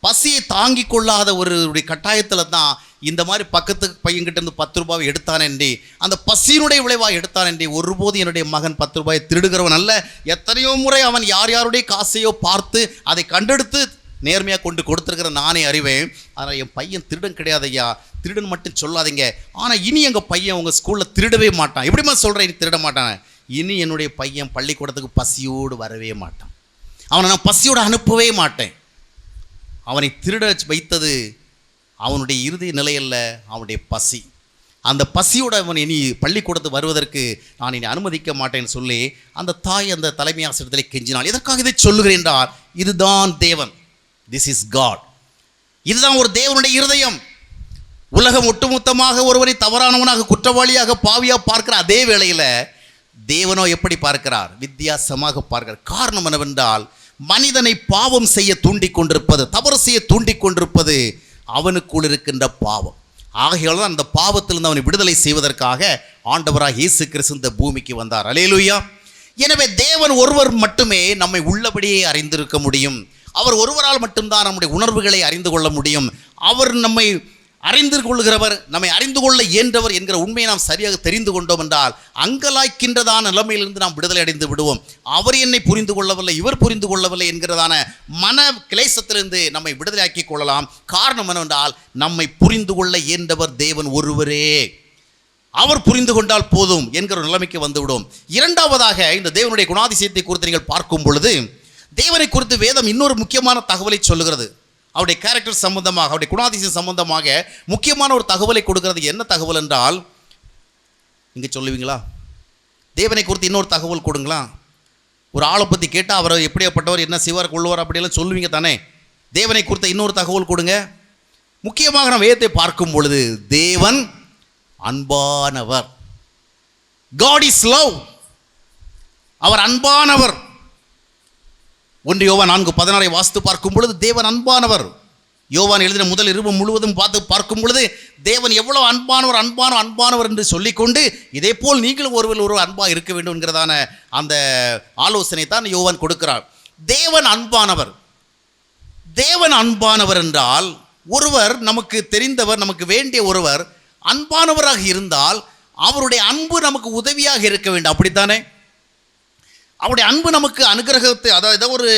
பசியை தாங்கி கொள்ளாத ஒரு கட்டாயத்தில் தான் இந்த மாதிரி பக்கத்து பையன்கிட்டேருந்து 10 ரூபாவை எடுத்தானேண்டி, அந்த பசியினுடைய விளைவாக எடுத்தானேண்டி. ஒருபோது என்னுடைய மகன் 10 ரூபாயை திருடுகிறவன் அல்ல. எத்தனையோ முறை அவன் யாருடைய காசையோ பார்த்து அதை கண்டெடுத்து நேர்மையாக கொண்டு கொடுத்துருக்கிற நானே அறிவேன். ஆனால் என் பையன் திருடன் கிடையாது ஐயா, திருடன் மட்டும் சொல்லாதீங்க. ஆனால் இனி எங்கள் பையன் உங்கள் ஸ்கூலில் திருடவே மாட்டான். எப்படிமா சொல்கிறேன் இனி திருட மாட்டான்? இனி என்னுடைய பையன் பள்ளிக்கூடத்துக்கு பசியோடு வரவே மாட்டான், அவனை நான் பசியோடு அனுப்பவே மாட்டேன். அவனை திருட வைத்தது அவனுடைய இறுதி நிலையல்ல, அவனுடைய பசி. அந்த பசியோடு அவன் இனி பள்ளிக்கூடத்துக்கு வருவதற்கு நான் இனி அனுமதிக்க மாட்டேன்னு சொல்லி அந்த தாய் அந்த தலைமை ஆசிரியத்திலே கெஞ்சினாள். எதற்காக இதை சொல்லுகிறேன் என்றால், இதுதான் தேவன், திஸ் இஸ் காட். இதுதான் ஒரு தேவனுடைய இருதயம். உலகம் ஒட்டுமொத்தமாக ஒருவரை தவறானவனாக குற்றவாளியாக பாவியாக பார்க்கிற அதே வேளையில் தேவனோ எப்படி பார்க்கிறார்? வித்தியாசமாக பார்க்கிறார். காரணம் என்னவென்றால், மனிதனை பாவம் செய்ய தூண்டிக் கொண்டிருப்பது, தவறு செய்ய தூண்டிக் கொண்டிருப்பது அவனுக்குள் இருக்கின்ற பாவம். ஆகையால் தான் அந்த பாவத்திலிருந்து அவனை விடுதலை செய்வதற்காக ஆண்டவராக இயேசு கிறிஸ்து இந்த பூமிக்கு வந்தார். அல்லேலூயா. எனவே தேவன் ஒருவர் மட்டுமே நம்மை உள்ளபடியே அறிந்திருக்க முடியும். அவர் ஒருவரால் மட்டும்தான் நம்முடைய உணர்வுகளை அறிந்து கொள்ள முடியும். அவர் நம்மை அறிந்து கொள்கிறவர், நம்மை அறிந்து கொள்ள இயன்றவர் என்கிற உண்மையை நாம் சரியாக தெரிந்து கொண்டோம் என்றால் அங்கலாய்க்கின்றதான நிலைமையிலிருந்து நாம் விடுதலை அடைந்து விடுவோம். அவர் என்னை புரிந்து கொள்ளவில்லை, இவர் புரிந்து கொள்ளவில்லை என்கிறதான மன கிளேசத்திலிருந்து நம்மை விடுதலையாக்கி கொள்ளலாம். காரணம் என்னவென்றால், நம்மை புரிந்து கொள்ள இயன்றவர் தேவன் ஒருவரே. அவர் புரிந்து கொண்டால் போதும் என்கிற நிலைமைக்கு வந்துவிடும். இரண்டாவதாக, இந்த தேவனுடைய குணாதிசயத்தை குறித்து நீங்கள் பார்க்கும் பொழுது, தேவனை குறித்து வேதம் இன்னொரு முக்கியமான தகவலை சொல்லுகிறது. அவருடைய கேரக்டர் சம்பந்தமாக, அவருடைய குணாதிசயம் சம்பந்தமாக முக்கியமான ஒரு தகவலை கொடுக்கிறது. என்ன தகவல் என்றால், நீங்கள் சொல்லுவீங்களா? தேவனை குறித்து இன்னொரு தகவல் கொடுங்களா? ஒரு ஆளை பற்றி கேட்டால் அவர் எப்படியாப்பட்டவர், என்ன செய்வார், கொள்வார், அப்படியெல்லாம் சொல்லுவீங்க தானே? தேவனை குறித்த இன்னொரு தகவல் கொடுங்க. முக்கியமாக நம்ம வேதத்தை பார்க்கும் பொழுது தேவன் அன்பானவர். God is love. அவர் அன்பானவர். 1 யோவான் 4:16 வாசித்து பார்க்கும் பொழுது தேவன் அன்பானவர். யோவான் எழுதின முதல் நிருபம் முழுவதும் பார்க்கும் பொழுது தேவன் எவ்வளவு அன்பானவர் என்று சொல்லிக்கொண்டு இதே போல் நீங்களும் ஒருவர் அன்பாக இருக்க வேண்டும் என்கிறதான அந்த ஆலோசனை தான் யோவான் கொடுக்கிறார். தேவன் அன்பானவர் என்றால் ஒருவர் நமக்கு தெரிந்தவர், நமக்கு வேண்டிய ஒருவர் அன்பானவராக இருந்தால் அவருடைய அன்பு நமக்கு உதவியாக இருக்க வேண்டும். அப்படித்தானே? அவருடைய அன்பு நமக்கு அனுகிரகத்தை, அதாவது ஒரு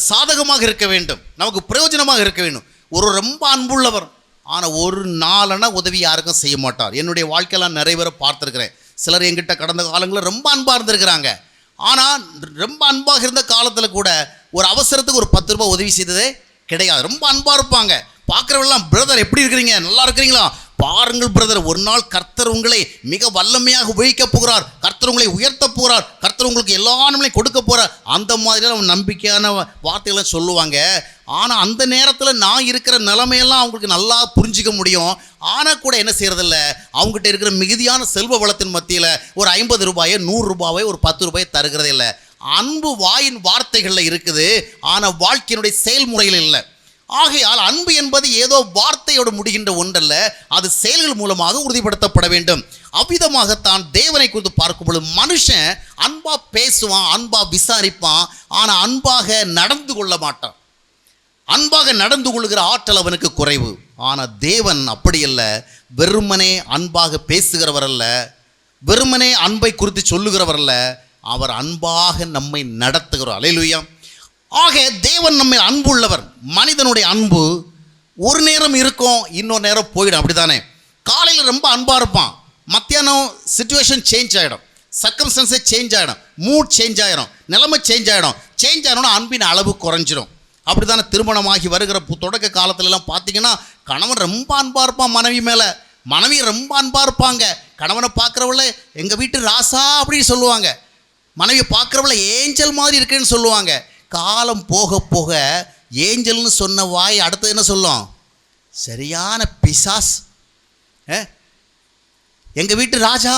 சாதகமாக இருக்க வேண்டும், நமக்கு பிரயோஜனமாக இருக்க வேண்டும். ஒரு ரொம்ப அன்புள்ளவர், ஆனால் ஒரு நாளனா உதவி யாருக்கும் செய்ய மாட்டார். என்னுடைய வாழ்க்கையெல்லாம் நிறைய பேரை பார்த்துருக்கிறேன். சிலர் என்கிட்ட கடந்த காலங்களில் ரொம்ப அன்பாக இருந்திருக்கிறாங்க. ஆனால் ரொம்ப அன்பாக இருந்த காலத்தில் கூட ஒரு அவசரத்துக்கு ஒரு 10 ரூபாய் உதவி செய்ததே கிடையாது. ரொம்ப அன்பாக இருப்பாங்க. பார்க்குறவெல்லாம், பிரதர் எப்படி இருக்கிறீங்க, நல்லா இருக்கிறீங்களா, பாருங்கள் பிரதர், ஒரு நாள் கர்த்தர் உங்களை மிக வல்லமையாக உபயோகிக்க போகிறார், கர்த்தர் உங்களை உயர்த்த போகிறார், கர்த்தர் உங்களுக்கு எல்லா நன்மையும் கொடுக்க போகிறார், அந்த மாதிரிலாம் நம்பிக்கையான வார்த்தைகளை சொல்லுவாங்க. ஆனால் அந்த நேரத்தில் நான் இருக்கிற நிலைமையெல்லாம் அவங்களுக்கு நல்லா புரிஞ்சிக்க முடியும். ஆனால் கூட என்ன செய்கிறதில்ல, அவங்ககிட்ட இருக்கிற மிகுதியான செல்வ வளத்தின் மத்தியில் ஒரு 50 ரூபாயை, 100 ரூபாயை, ஒரு 10 ரூபாயை தருகிறதே இல்லை. அன்பு வாயின் வார்த்தைகளில் இருக்குது, ஆனால் வாழ்க்கையினுடைய செயல்முறையில் இல்லை. ஆகையால் அன்பு என்பது ஏதோ வார்த்தையோடு முடிகின்ற ஒன்றல்ல, அது செயல்கள் மூலமாக உறுதிப்படுத்தப்பட வேண்டும். அவ்விதமாகத்தான் தேவனை குறித்து பார்க்கும் பொழுது மனுஷன் அன்பா பேசுவான், அன்பா விசாரிப்பான், ஆனால் அன்பாக நடந்து கொள்ள மாட்டான். அன்பாக நடந்து கொள்கிற ஆற்றல் அவனுக்கு குறைவு. ஆனால் தேவன் அப்படி அல்ல. வெறுமனே அன்பாக பேசுகிறவர் அல்ல, வெறுமனே அன்பை குறித்து சொல்லுகிறவர் அல்ல, அவர் அன்பாக நம்மை நடத்துகிறார். அல்லேலூயா. ஆக தேவன் நம்மை அன்புள்ளவர். மனிதனுடைய அன்பு ஒரு நேரம் இருக்கும், இன்னொரு நேரம் போயிடும். அப்படித்தானே? காலையில் ரொம்ப அன்பாக இருப்பான், மத்தியானம் சிச்சுவேஷன் சேஞ்ச் ஆகிடும், சர்க்கம்ஸ்டன்ஸே சேஞ்ச் ஆகிடும், மூட் சேஞ்ச் ஆகிடும், நிலைமை சேஞ்ச் ஆகிடணும், அன்பின் அளவு குறைஞ்சிடும். அப்படி தானே திருமணமாகி வருகிற தொடக்க காலத்துலலாம் பார்த்தீங்கன்னா கணவன் ரொம்ப அன்பாக இருப்பான் மனைவி மேலே, மனைவி ரொம்ப அன்பாக இருப்பாங்க. கணவனை பார்க்குறவள எங்கள் வீட்டு ராசா அப்படின்னு சொல்லுவாங்க, மனைவியை பார்க்குறவள ஏஞ்சல் மாதிரி இருக்குன்னு சொல்லுவாங்க. காலம் போக போக ஏஞ்சல்னு சொன்ன வாய் அடுத்து என்ன சொல்லும்? சரியான பிசாஸ். எங்கள் வீட்டு ராஜா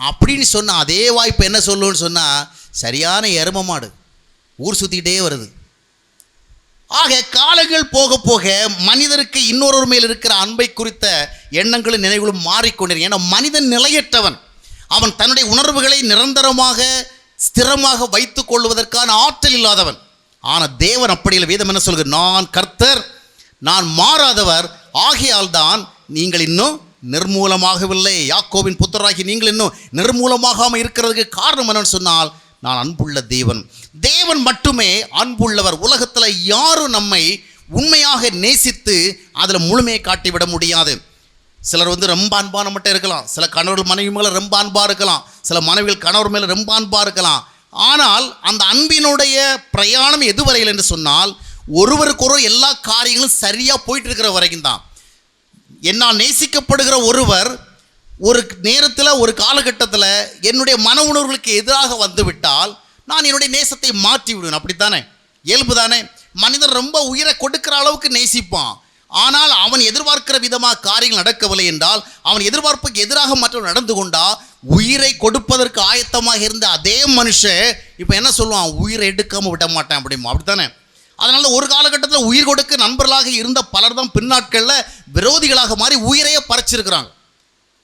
அப்படின்னு சொன்ன அதே வாய்ப்பு என்ன சொல்லுன்னு சொன்னால் சரியான எரும மாடு, ஊர் சுற்றிக்கிட்டே வருது. ஆக காலங்கள் போக போக மனிதருக்கு இன்னொரு மேல் இருக்கிற அன்பை குறித்த எண்ணங்களும் நினைவுகளும் மாறிக்கொண்டிருக்கும். ஏன்னா மனிதன் நிலையற்றவன். அவன் தன்னுடைய உணர்வுகளை நிரந்தரமாக ஸ்திரமாக வைத்துக் கொள்வதற்கான ஆற்றல் இல்லாதவன். ஆனால் தேவன் அப்படி இல்லை. வேதம் என்ன சொல்கிறது? நான் கர்த்தர், நான் மாறாதவர், ஆகையால் தான் நீங்கள் இன்னும் நிர்மூலமாகவில்லை. யாக்கோபின் புத்திரராகி நீங்கள் இன்னும் நிர்மூலமாகாமல் இருக்கிறதுக்கு காரணம் என்னன்னு சொன்னால் நான் அன்புள்ள தேவன். தேவன் மட்டுமே அன்புள்ளவர். உலகத்தில் யாரும் நம்மை உண்மையாக நேசித்து அதில் முழுமையை காட்டிவிட முடியாது. சிலர் ரொம்ப அன்பான மட்டும் இருக்கலாம், சில கணவர்கள் மனைவி மேலே ரொம்ப அன்பாக இருக்கலாம், சில மனைவிகள் கணவர் மேலே ரொம்ப அன்பாக இருக்கலாம். ஆனால் அந்த அன்பினுடைய பிரயாணம் எதுவரையில் என்று சொன்னால் ஒருவருக்கொருவர் எல்லா காரியங்களும் சரியாக போயிட்டு இருக்கிற வரைக்கும் தான். என்னால் நேசிக்கப்படுகிற ஒருவர் ஒரு நேரத்தில், ஒரு காலகட்டத்தில் என்னுடைய மன உணர்வுகளுக்கு எதிராக வந்துவிட்டால் நான் என்னுடைய நேசத்தை மாற்றி விடுவேன். அப்படித்தானே? இயல்பு தானே? மனிதன் ரொம்ப உயிரை கொடுக்கிற அளவுக்கு நேசிப்பான். ஆனால் அவன் எதிர்பார்க்கிற விதமாக காரியங்கள் நடக்கவில்லை என்றால், அவன் எதிர்பார்ப்புக்கு எதிராக மற்றவன் நடந்து கொண்டா, உயிரை கொடுப்பதற்கு ஆயத்தமாக இருந்த அதே மனுஷன் இப்போ என்ன சொல்லுவான்? உயிரை எடுக்காமல் விட மாட்டேன் அப்படிமா. அப்படித்தானே? அதனால ஒரு காலகட்டத்தில் உயிர் கொடுக்க நண்பர்களாக இருந்த பலர் தான் பின்னாட்களில் விரோதிகளாக மாறி உயிரையே பறிச்சிருக்கிறாங்க.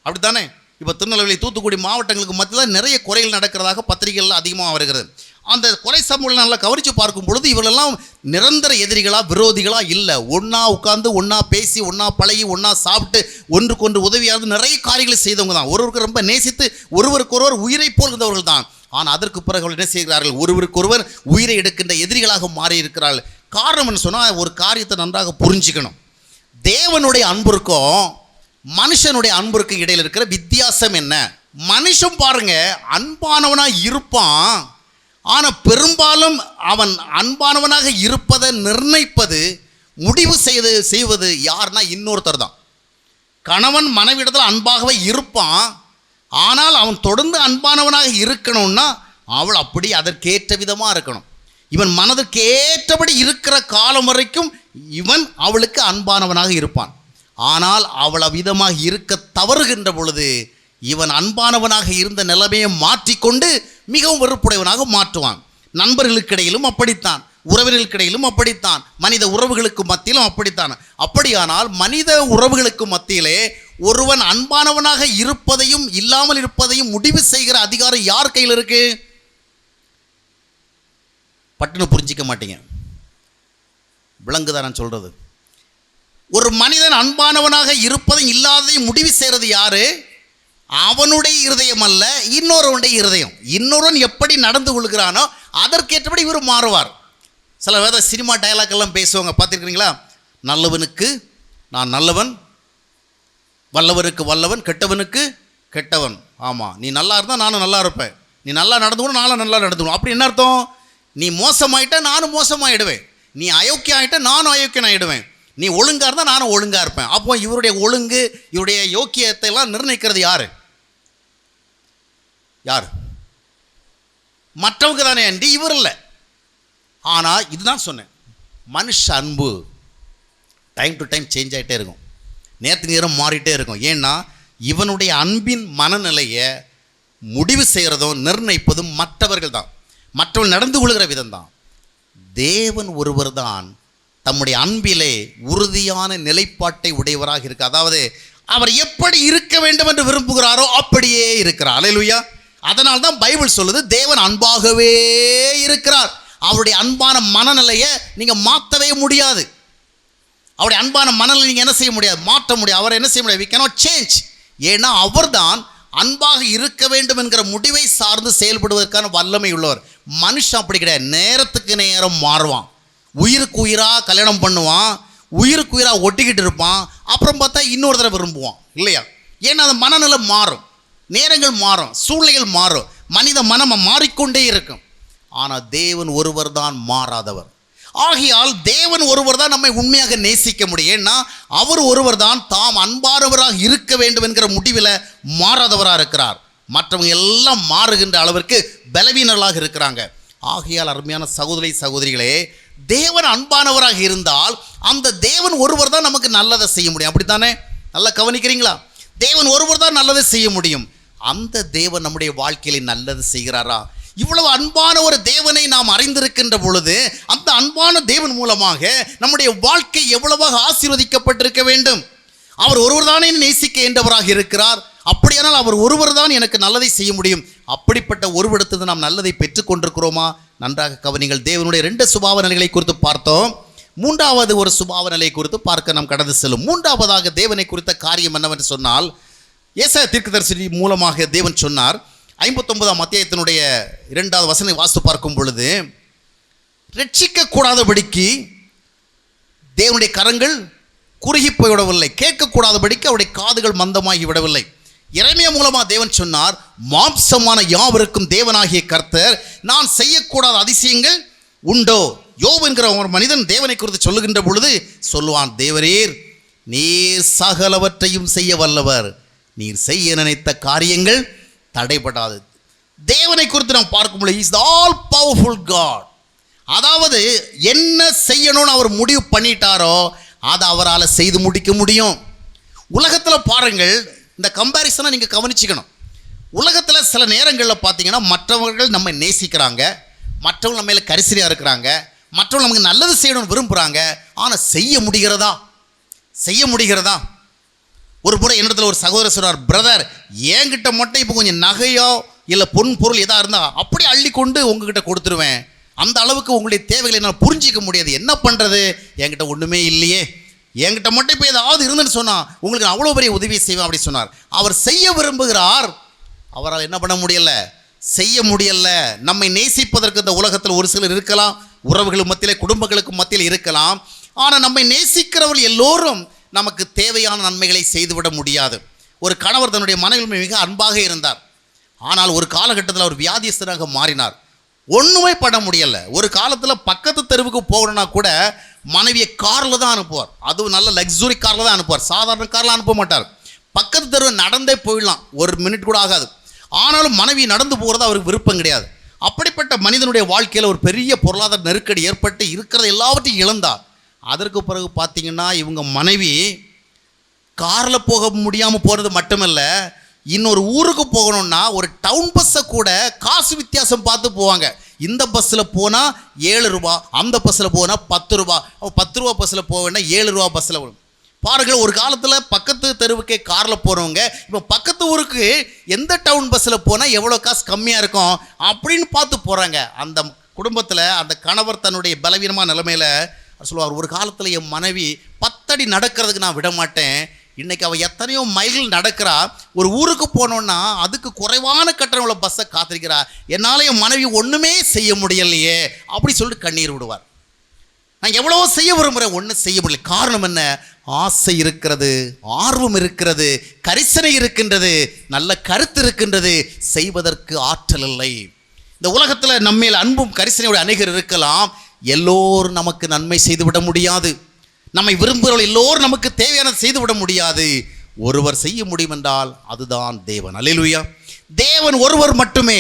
அப்படித்தானே? இப்போ திருநெல்வேலி, தூத்துக்குடி மாவட்டங்களுக்கு மத்தியில் நிறைய கொலைகள் நடக்கிறதாக பத்திரிகைகள் அதிகமாக வருகிறது. அந்த கொலை சம்பவங்களை நல்லா கவனித்து பார்க்கும் பொழுது இவர்களெல்லாம் நிரந்தர எதிரிகளாக, விரோதிகளாக இல்லை. ஒன்றா உட்காந்து, ஒன்றா பேசி, ஒன்றா பழகி, ஒன்றா சாப்பிட்டு, ஒன்றுக்கொன்று உதவியாக நிறைய காரியங்களை செய்தவங்க தான். ஒருவருக்கு ரொம்ப நேசித்து ஒருவருக்கொருவர் உயிரை போல் இருந்தவர்கள் தான். ஆனால் அதற்கு பிறகு அவர்கள் என்ன செய்கிறார்கள்? ஒருவருக்கொருவர் உயிரை எடுக்கின்ற எதிரிகளாக மாறி இருக்கிறார்கள். காரணம் என்ன சொன்னால், ஒரு காரியத்தை நன்றாக புரிஞ்சுக்கணும். தேவனுடைய அன்பிற்கும் மனுஷனுடைய அன்பிற்கு இடையில் இருக்கிற வித்தியாசம் என்ன? மனுஷன் பாருங்க அன்பானவனாக இருப்பான், ஆனால் பெரும்பாலும் அவன் அன்பானவனாக இருப்பதை நிர்ணயிப்பது, முடிவு செய்வது யார்னா இன்னொருத்தர் தான். கணவன் மனைவியிடத்தில் அன்பாகவே இருப்பான், ஆனால் அவன் தொடர்ந்து அன்பானவனாக இருக்கணும்னா அவள் அப்படி அதற்கேற்ற விதமாக இருக்கணும். இவன் மனதுக்கு ஏற்றபடி இருக்கிற காலம் வரைக்கும் இவன் அவளுக்கு அன்பானவனாக இருப்பான். ஆனால் அவள் அவ்விதமாக இருக்க தவறுகின்ற பொழுது இவன் அன்பானவனாக இருந்த நிலைமையை மாற்றிக்கொண்டு மிகவும் வெறுப்புடையவனாக மாற்றுவான். நண்பர்களுக்கிடையிலும் அப்படித்தான், உறவினர்களுக்கிடையிலும் அப்படித்தான், மனித உறவுகளுக்கு மத்தியிலும் அப்படித்தான். அப்படியானால் மனித உறவுகளுக்கு மத்தியிலே ஒருவன் அன்பானவனாக இருப்பதையும் இல்லாமல் இருப்பதையும் முடிவு செய்கிற அதிகாரம் யார் கையில் இருக்கு? பட்டுன்னு புரிஞ்சிக்க மாட்டீங்க. விளங்குதான் நான் சொல்றது. ஒரு மனிதன் அன்பானவனாக இருப்பதையும் இல்லாததையும் முடிவு செய்கிறது யாரு? அவனுடைய இருதயம் அல்ல, இன்னொருவனுடைய இருதயம். இன்னொருவன் எப்படி நடந்து கொள்கிறானோ அதற்கேற்றபடி இவர் மாறுவார். சில வேத சினிமா டயலாக் எல்லாம் பேசுவாங்க, பார்த்துருக்கிறீங்களா? நல்லவனுக்கு நான் நல்லவன், வல்லவனுக்கு வல்லவன், கெட்டவனுக்கு கெட்டவன். ஆமாம், நீ நல்லா இருந்தால் நானும் நல்லா இருப்பேன், நீ நல்லா நடந்துக்கணும் நானும் நல்லா நடந்துக்கணும். அப்படி என்ன அர்த்தம்? நீ மோசமாயிட்ட நானும் மோசமாயிடுவேன், நீ அயோக்கியம் ஆகிட்ட நானும் அயோக்கியம் ஆகிடுவேன், நீ ஒழுங்காக இருந்தால் நானும் ஒழுங்காக இருப்பேன். அப்போ இவருடைய ஒழுங்கு, இவருடைய யோக்கியத்தை எல்லாம் நிர்ணயிக்கிறது யார்? யார்? மற்றவங்க தானே அன்றி இவர் இல்லை. ஆனால் இதுதான் சொன்னேன், மனுஷ அன்பு டைம் டு டைம் சேஞ்ச் ஆகிட்டே இருக்கும், நேற்று நேரம் மாறிட்டே இருக்கும். ஏன்னா இவனுடைய அன்பின் மனநிலையை முடிவு செய்கிறதும் நிர்ணயிப்பதும் மற்றவர்கள் தான், மற்றவர்கள் நடந்து கொள்கிற விதம் தான். தேவன் ஒருவர் தான் தம்முடைய அன்பிலே உறுதியான நிலைப்பாட்டை உடையவராக இருக்கு. அதாவது அவர் எப்படி இருக்க வேண்டும் என்று விரும்புகிறாரோ அப்படியே இருக்கிறார். அல்லேலூயா. அதனால் தான் பைபிள் சொல்லுது தேவன் அன்பாகவே இருக்கிறார். அவருடைய அன்பான மனநிலையை நீங்கள் மாற்றவே முடியாது. அவருடைய அன்பான மனநிலை நீங்கள் என்ன செய்ய முடியாது? மாற்ற முடியாது. அவர் என்ன செய்ய முடியாது? we cannot change. ஏன்னா அவர் தான் அன்பாக இருக்க வேண்டும் என்கிற முடிவை சார்ந்து செயல்படுவதற்கான வல்லமை உள்ளவர். மனுஷன் அப்படி கிடையாது, நேரத்துக்கு நேரம் மாறுவான், உயிருக்கு உயிராக கல்யாணம் பண்ணுவான், உயிருக்கு உயிராக ஒட்டிக்கிட்டு இருப்பான், அப்புறம் பார்த்தா இன்னொரு தடவை விரும்புவான், இல்லையா? ஏன்னா அந்த மனநிலை மாறும், நேரங்கள் மாறும், சூழ்நிலைகள் மாறும், மனித மனம் மாறிக்கொண்டே இருக்கும். ஆனால் தேவன் ஒருவர் தான் மாறாதவர். ஆகையால் தேவன் ஒருவர் தான் நம்மை உண்மையாக நேசிக்க முடியும். ஏன்னா அவர் ஒருவர் தான் தாம் அன்பானவராக இருக்க வேண்டும் என்கிற முடிவில் மாறாதவராக இருக்கிறார். மற்றவங்க எல்லாம் மாறுகின்ற அளவிற்கு பலவீனர்களாக இருக்கிறாங்க. ஆகையால் அருமையான சகோதரி சகோதரிகளே, தேவன் அன்பானவராக இருந்தால் அந்த தேவன் ஒருவர் தான் நமக்கு நல்லதை செய்ய முடியும். அப்படித்தானே? நல்லா கவனிக்கிறீங்களா? தேவன் ஒருவர் தான் நல்லதை செய்ய முடியும். அந்த தேவன் நம்முடைய வாழ்க்கையில நல்லது செய்கிறாரா? இவ்வளவு அன்பான ஒரு தேவனை நாம் அறிந்திருக்கின்ற பொழுது அந்த அன்பான தேவன் மூலமாக நம்முடைய வாழ்க்கை எவ்வளவாக ஆசீர்வதிக்கப்பட்டிருக்க வேண்டும். அவர் ஒருவர் தானே நேசிக்க என்றவராக இருக்கிறார். அப்படியானால் அவர் ஒருவர் தான் எனக்கு நல்லதை செய்ய முடியும். அப்படிப்பட்ட ஒருவரிடத்தில் நாம் நல்லதை பெற்றுக்கொண்டிருக்கிறோமா? நன்றாக கவனிங்கள். தேவனுடைய 2 சுபாவ நிலைகளை குறித்து பார்த்தோம். 3வது ஒரு சுபாவ நிலை குறித்து பார்க்க நாம் கடந்து செல்லும். 3வதாக தேவனை குறித்த காரியம் என்னவென்று சொன்னால், ஏசாயா தீர்க்கதரிசி மூலமாக தேவன் சொன்னார். 59ஆம் அத்தியாயத்தினுடைய 2வது வசனத்தை வாசித்து பார்க்கும் பொழுது, ரட்சிக்க கூடாதபடிக்கு தேவனுடைய கரங்கள் குறுகி போய்விடவில்லை, கேட்கக்கூடாதபடிக்கு அவருடைய காதுகள் மந்தமாகி விடவில்லை. எரேமியா மூலமாக தேவன் சொன்னார், மாம்சமான யாவருக்கும் தேவனாகிய கர்த்தர் நான் செய்யக்கூடாத அதிசயங்கள் உண்டோ? யோபு என்கிற ஒரு மனிதன் தேவனை குறித்து சொல்லுகின்ற பொழுது சொல்லுவான், தேவரீர் நீர் சகலவற்றையும் செய்ய வல்லவர், நீர் செய்ய நினைத்த காரியங்கள் தடைபடாது. தேவனை குறித்து நாம் பார்க்கும் பொழுது இஸ் ஆல் பவர்ஃபுல் காட். அதாவது என்ன செய்யணும்னு அவர் முடிவு பண்ணிட்டாரோ அதை அவரால் செய்து முடிக்க முடியும். உலகத்தில் பாருங்கள், இந்த கம்பேரிசனை நீங்கள் கவனிச்சுக்கணும். உலகத்தில் சில நேரங்களில் பார்த்தீங்கன்னா மற்றவர்கள் நம்ம நேசிக்கிறாங்க, மற்றவங்க நம்ம மேலே கரிசரியாக இருக்கிறாங்க, மற்றவங்க நமக்கு நல்லது செய்யணும்னு விரும்புகிறாங்க. ஆனால் செய்ய முடிகிறதா? செய்ய முடிகிறதா? ஒரு முறை என்னிடத்தில் ஒரு சகோதரர் சொன்னார், பிரதர் என்கிட்ட மட்டும் இப்போ கொஞ்சம் நகையோ இல்லை பொன் பொருள் எதாக இருந்தால் அப்படி அள்ளி கொண்டு உங்ககிட்ட கொடுத்துருவேன், அந்த அளவுக்கு உங்களுடைய தேவைகளை என்னால் புரிஞ்சிக்க முடியாது, என்ன பண்ணுறது? என்கிட்ட ஒன்றுமே இல்லையே, என்கிட்ட மட்டும் இப்போ ஏதாவது இருந்துன்னு சொன்னால் உங்களுக்கு அவ்வளோ பெரிய உதவி செய்வேன் அப்படி சொன்னார். அவர் செய்ய விரும்புகிறார், அவரால் என்ன பண்ண முடியலை? செய்ய முடியலை. நம்மை நேசிப்பதற்கு இந்த உலகத்தில் ஒரு சிலர் இருக்கலாம், உறவுகள் மத்தியிலே குடும்பங்களுக்கு மத்தியில் இருக்கலாம். ஆனால் நம்மை நேசிக்கிறவர்கள் எல்லோரும் நமக்கு தேவையான நன்மைகளை செய்துவிட முடியாது. ஒரு கணவர் தன்னுடைய மனைவி மிக அன்பாக இருந்தார். ஆனால் ஒரு காலகட்டத்தில் அவர் வியாதியஸ்தராக மாறினார். ஒன்றுமே பண்ண முடியலை. ஒரு காலத்தில் பக்கத்து தெருவுக்கு போகணுன்னா கூட மனைவியை காரில் தான் அனுப்புவார். அதுவும் நல்ல லக்ஸுரி காரில் தான் அனுப்புவார், சாதாரண காரில் அனுப்ப மாட்டார். பக்கத்து தெருவை நடந்தே போயிடலாம், ஒரு மினிட் கூட ஆகாது. ஆனாலும் மனைவி நடந்து போகிறது அவருக்கு விருப்பம் கிடையாது. அப்படிப்பட்ட மனிதனுடைய வாழ்க்கையில் ஒரு பெரிய பொருளாதார நெருக்கடி ஏற்பட்டு இருக்கிறத எல்லாவற்றையும் இழந்தார். அதற்கு பிறகு பார்த்தீங்கன்னா இவங்க மனைவி காரில் போக முடியாமல் போகிறது மட்டுமல்ல, இன்னொரு ஊருக்கு போகணுன்னா ஒரு டவுன் பஸ்ஸை கூட காசு வித்தியாசம் பார்த்து போவாங்க. இந்த பஸ்ஸில் போனால் 7 ரூபா, அந்த பஸ்ஸில் போனால் 10 ரூபா. 10 ரூபா பஸ்ஸில் போக வேண்டாம், 7 ரூபா பஸ்ஸில் வரும். பாருங்கள், ஒரு காலத்தில் பக்கத்து தெருவுக்கே காரில் போகிறவங்க இப்போ பக்கத்து ஊருக்கு எந்த டவுன் பஸ்ஸில் போனால் எவ்வளோ காசு கம்மியாக இருக்கும் அப்படின்னு பார்த்து போகிறாங்க. அந்த குடும்பத்தில் அந்த கணவர் தன்னுடைய பலவீனமான நிலைமையில் சொல்லுவார், ஒரு காலத்தில் என் மனைவி 10 அடி நடக்கிறதுக்கு நான் விட மாட்டேன், இன்றைக்கி அவள் எத்தனையோ மைல்கள் நடக்கிறா, ஒரு ஊருக்கு போனோன்னா அதுக்கு குறைவான கட்டணம் உள்ள பஸ்ஸை காத்திருக்கிறா, என்னால் என் மனைவி ஒன்றுமே செய்ய முடியலையே அப்படி சொல்லிட்டு கண்ணீர் விடுவார். நான் எவ்வளவோ செய்ய விரும்புகிறேன், ஒன்றும் செய்ய முடியல. காரணம் என்ன? ஆசை இருக்கிறது, ஆர்வம் இருக்கிறது, கரிசனை இருக்கின்றது, நல்ல கருத்து இருக்கின்றது, செய்வதற்கு ஆற்றல் இல்லை. இந்த உலகத்தில் நம்மேல் அன்பும் கரிசனையோட அநேகர் இருக்கலாம். எல்லோரும் நமக்கு நன்மை செய்துவிட முடியாது. நம்மை விரும்புகிறவர்கள் எல்லோரும் நமக்கு தேவையானது செய்துவிட முடியாது. ஒருவர் செய்ய முடியும் என்றால் அதுதான் தேவன். அல்லேலூயா. தேவன் ஒருவர் மட்டுமே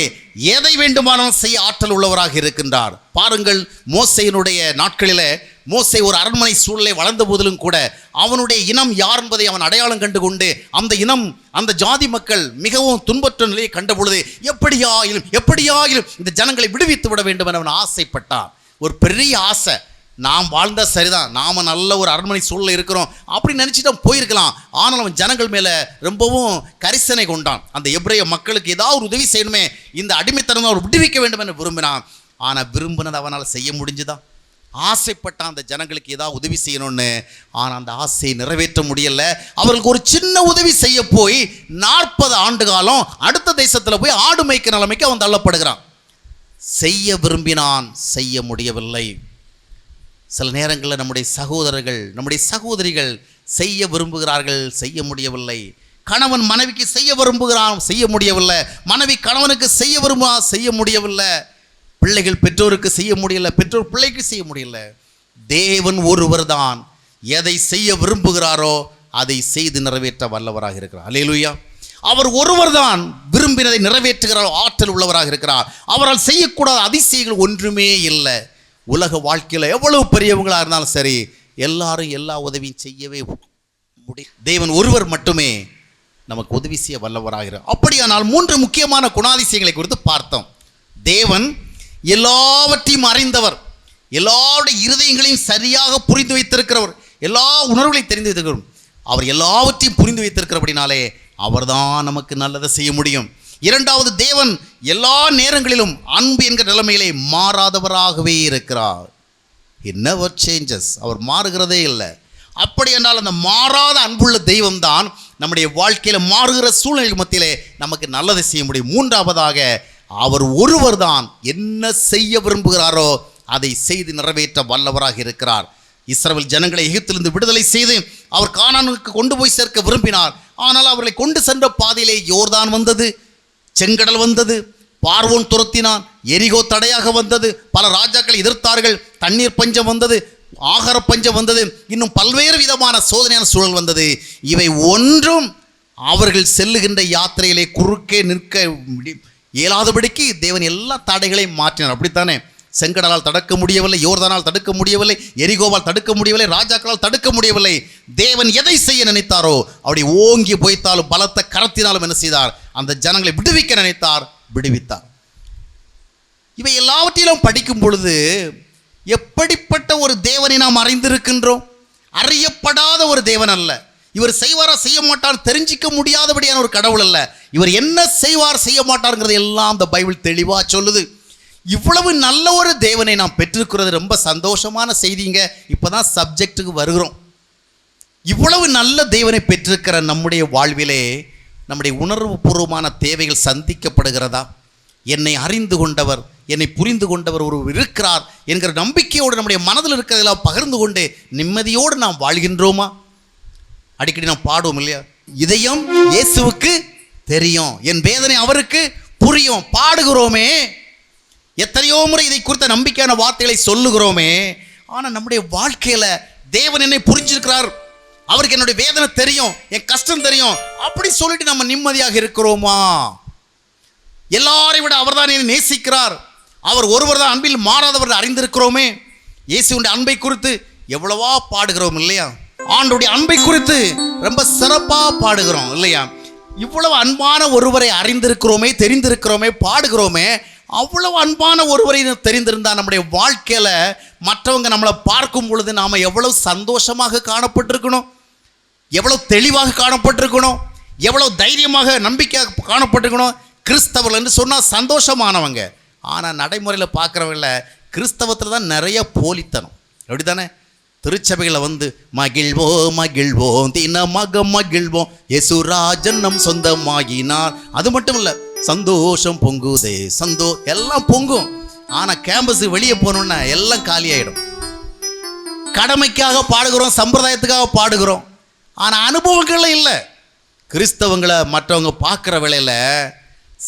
எதை வேண்டுமானாலும் செய்ய ஆற்றல் உள்ளவராக இருக்கின்றார். பாருங்கள், மோசேயினுடைய நாட்களில் மோசே ஒரு அரண்மனை சூழலை வளர்ந்த போதிலும் கூட அவனுடைய இனம் யார் என்பதை அவன் அடையாளம் கண்டு கொண்டு அந்த இனம், அந்த ஜாதி மக்கள் மிகவும் துன்பற்ற நிலையை கண்ட பொழுது எப்படியாயிலும் இந்த ஜனங்களை விடுவித்து விட வேண்டும் என அவன் ஆசைப்பட்டான். ஒரு பெரிய ஆசை. நாம் வாழ்ந்தா சரிதான், நாம் நல்ல ஒரு அரண்மனை சூழலில் இருக்கிறோம் அப்படின்னு நினச்சிட்டு போயிருக்கலாம். ஆனால் அவன் ஜனங்கள் மேலே ரொம்பவும் கரிசனை கொண்டான். அந்த எபிரேய மக்களுக்கு ஏதாவது ஒரு உதவி செய்யணுமே, இந்த அடிமைத்தனம் அவர் விடுவிக்க வேண்டும் என்று விரும்பினான். ஆனால் விரும்பினதை அவனால் செய்ய முடிஞ்சுதான். ஆசைப்பட்டான் அந்த ஜனங்களுக்கு ஏதாவது உதவி செய்யணும்னு. ஆனால் அந்த ஆசையை நிறைவேற்ற முடியல. அவர்களுக்கு ஒரு சின்ன உதவி செய்ய போய் 40 ஆண்டு காலம் அடுத்த தேசத்தில் போய் ஆடு மேய்க்கிற நிலைமைக்கு அவன் தள்ளப்படுகிறான். செய்ய விரும்பினான், செய்ய முடியவில்லை. சில நேரங்களில் நம்முடைய சகோதரர்கள், நம்முடைய சகோதரிகள் செய்ய விரும்புகிறார்கள், செய்ய முடியவில்லை. கணவன் மனைவிக்கு செய்ய விரும்புகிறான், செய்ய முடியவில்லை. மனைவி கணவனுக்கு செய்ய விரும்புகிறான், செய்ய முடியவில்லை. பிள்ளைகள் பெற்றோருக்கு செய்ய முடியல, பெற்றோர் பிள்ளைக்கு செய்ய முடியல. தேவன் ஒருவர் தான் எதை செய்ய விரும்புகிறாரோ அதை செய்து நிறைவேற்ற வல்லவராக இருக்கிறார். அல்லேலூயா. அவர் ஒருவர் தான் விரும்பினதை நிறைவேற்றுகிறார், ஆற்றல் உள்ளவராக இருக்கிறார். அவரால் செய்யக்கூடாத அதிசயங்கள் ஒன்றுமே இல்லை. உலக வாழ்க்கையில் எவ்வளவு பெரியவங்களாக இருந்தாலும் சரி, எல்லாரும் எல்லா உதவியும் செய்யவே முடியும். தேவன் ஒருவர் மட்டுமே நமக்கு உதவி செய்ய வல்லவராகிறார். அப்படியானால் 3 முக்கியமான குணாதிசயங்களை குறித்து பார்த்தோம். தேவன் எல்லாவற்றையும் அறிந்தவர், எல்லாருடைய இருதயங்களையும் சரியாக புரிந்து வைத்திருக்கிறவர், எல்லா உணர்வுகளையும் தெரிந்து வைத்திருக்கிறவர். அவர் எல்லாவற்றையும் புரிந்து வைத்திருக்கிறபடினாலே அவர்தான் நமக்கு நல்லதை செய்ய முடியும். இரண்டாவது, தேவன் எல்லா நேரங்களிலும் அன்பு என்கிற நிலைமையிலே மாறாதவராகவே இருக்கிறார். He never changes. அவர் மாறுகிறதே இல்லை. அப்படி என்றால் அந்த மாறாத அன்புள்ள தெய்வம் தான் நம்முடைய வாழ்க்கையில் மாறுகிற சூழ்நிலை மத்தியிலே நமக்கு நல்லதை செய்ய முடியும். மூன்றாவதாக, அவர் ஒருவர் தான் என்ன செய்ய விரும்புகிறாரோ அதை செய்து நிறைவேற்ற வல்லவராக இருக்கிறார். இஸ்ரவேல் ஜனங்களை எகிப்திலிருந்து விடுதலை செய்து அவர் கானானுக்கு கொண்டு போய் சேர்க்க விரும்பினார். ஆனால் அவர்களை கொண்டு சென்ற பாதையிலே யோர்தான் வந்தது, செங்கடல் வந்தது, பார்வோன் துரத்தினான், எரிகோ தடையாக வந்தது, பல ராஜாக்களை எதிர்த்தார்கள், தண்ணீர் பஞ்சம் வந்தது, ஆகார பஞ்சம் வந்தது, இன்னும் பல்வேறு விதமான சோதனையான சூழல் வந்தது. இவை ஒன்றும் அவர்கள் செல்லுகின்ற யாத்திரையிலே குறுக்கே நிற்க இயலாதபடிக்கு தேவன் எல்லா தடைகளையும் மாற்றினார். அப்படித்தானே? செங்கடலால் தடுக்க முடியவில்லை, யோர்தானால் தடுக்க முடியவில்லை, எரிகோவால் தடுக்க முடியவில்லை, ராஜாக்களால் தடுக்க முடியவில்லை. தேவன் எதை செய்ய நினைத்தாரோ அப்படி ஓங்கி போய்த்தாலும் பலத்த கரத்தினாலும் என்ன செய்தார்? அந்த ஜனங்களை விடுவிக்க நினைத்தார், விடுவித்தார். இவை எல்லாவற்றிலும் படிக்கும் பொழுது எப்படிப்பட்ட ஒரு தேவனை நாம் அறிந்திருக்கின்றோம். அறியப்படாத ஒரு தேவன் அல்ல. இவர் செய்வாரா செய்ய மாட்டார் தெரிஞ்சிக்க முடியாதபடியான ஒரு கடவுள் அல்ல. இவர் என்ன செய்வார் செய்ய மாட்டார்ங்கிறது எல்லாம் இந்த பைபிள் தெளிவாக சொல்லுது. இவ்வளவு நல்ல ஒரு தேவனை நாம் பெற்றிருக்கிறது ரொம்ப சந்தோஷமான செய்திங்க. இப்போதான் சப்ஜெக்டுக்கு வருகிறோம். இவ்வளவு நல்ல தேவனை பெற்றிருக்கிற நம்முடைய வாழ்விலே நம்முடைய உணர்வு பூர்வமான தேவைகள் சந்திக்கப்படுகிறதா? என்னை அறிந்து கொண்டவர், என்னை புரிந்து கொண்டவர் ஒருவர் இருக்கிறார் என்கிற நம்பிக்கையோடு நம்முடைய மனதில் இருக்கிறதெல்லாம் பகிர்ந்து கொண்டு நிம்மதியோடு நாம் வாழ்கின்றோமா? அடிக்கடி நாம் பாடுவோம் இல்லையா? இதயம் இயேசுவுக்கு தெரியும், என் வேதனை அவருக்கு புரியும். பாடுகிறோமே, எத்தனையோ முறை இதை குறித்த நம்பிக்கையான வார்த்தைகளை சொல்லுகிறோமே. ஆனால் நம்முடைய வாழ்க்கையில் தேவன் என்னை புரிஞ்சிருக்கிறார், அவருக்கு என்னுடைய வேதனை தெரியும், என் கஷ்டம் தெரியும், அப்படி சொல்லிட்டு நம்ம நிம்மதியாக இருக்கிறோமா? எல்லாரை விட அவர்தான் என்னை நேசிக்கிறார், அவர் ஒருவர் தான் அன்பில் மாறாதவர் அறிந்திருக்கிறோமே. இயேசுவின் அன்பை குறித்து எவ்வளவா பாடுகிறோம் இல்லையா? ஆண்டவருடைய அன்பை குறித்து ரொம்ப சிறப்பா பாடுகிறோம் இல்லையா? இவ்வளவு அன்பான ஒருவரை அறிந்திருக்கிறோமே, தெரிந்திருக்கிறோமே, பாடுகிறோமே. அவ்வளவு அன்பான ஒருவரை தெரிந்திருந்தா நம்முடைய வாழ்க்கையில மற்றவங்க நம்மளை பார்க்கும் பொழுது நாம எவ்வளவு சந்தோஷமாக காணப்பட்டிருக்கணும், எவ்வளவு தெளிவாக காணப்பட்டிருக்கணும், எவ்வளவு தைரியமாக நம்பிக்கையாக காணப்பட்டிருக்கணும். கிறிஸ்தவர்கள் என்று சொன்னால் சந்தோஷமானவங்க. ஆனால் நடைமுறையில் பார்க்குறவங்கள கிறிஸ்தவத்தில் தான் நிறைய போலித்தனம். எப்படி தானே? திருச்சபைகளை வந்து மகிழ்வோம் மகிழ்வோம் தினமாக மகிழ்வோம் யேசுராஜன் நம் சொந்தமாகினார். அது மட்டும் இல்லை, சந்தோஷம் பொங்குதே எல்லாம் பொங்கும். ஆனால் கேம்பஸ் வெளியே போனோன்னா எல்லாம் காலியாயிடும். கடமைக்காக பாடுகிறோம், சம்பிரதாயத்துக்காக பாடுகிறோம், ஆனால் அனுபவங்கள் இல்லை. கிறிஸ்தவங்களை மற்றவங்க பார்க்குற வேளையில்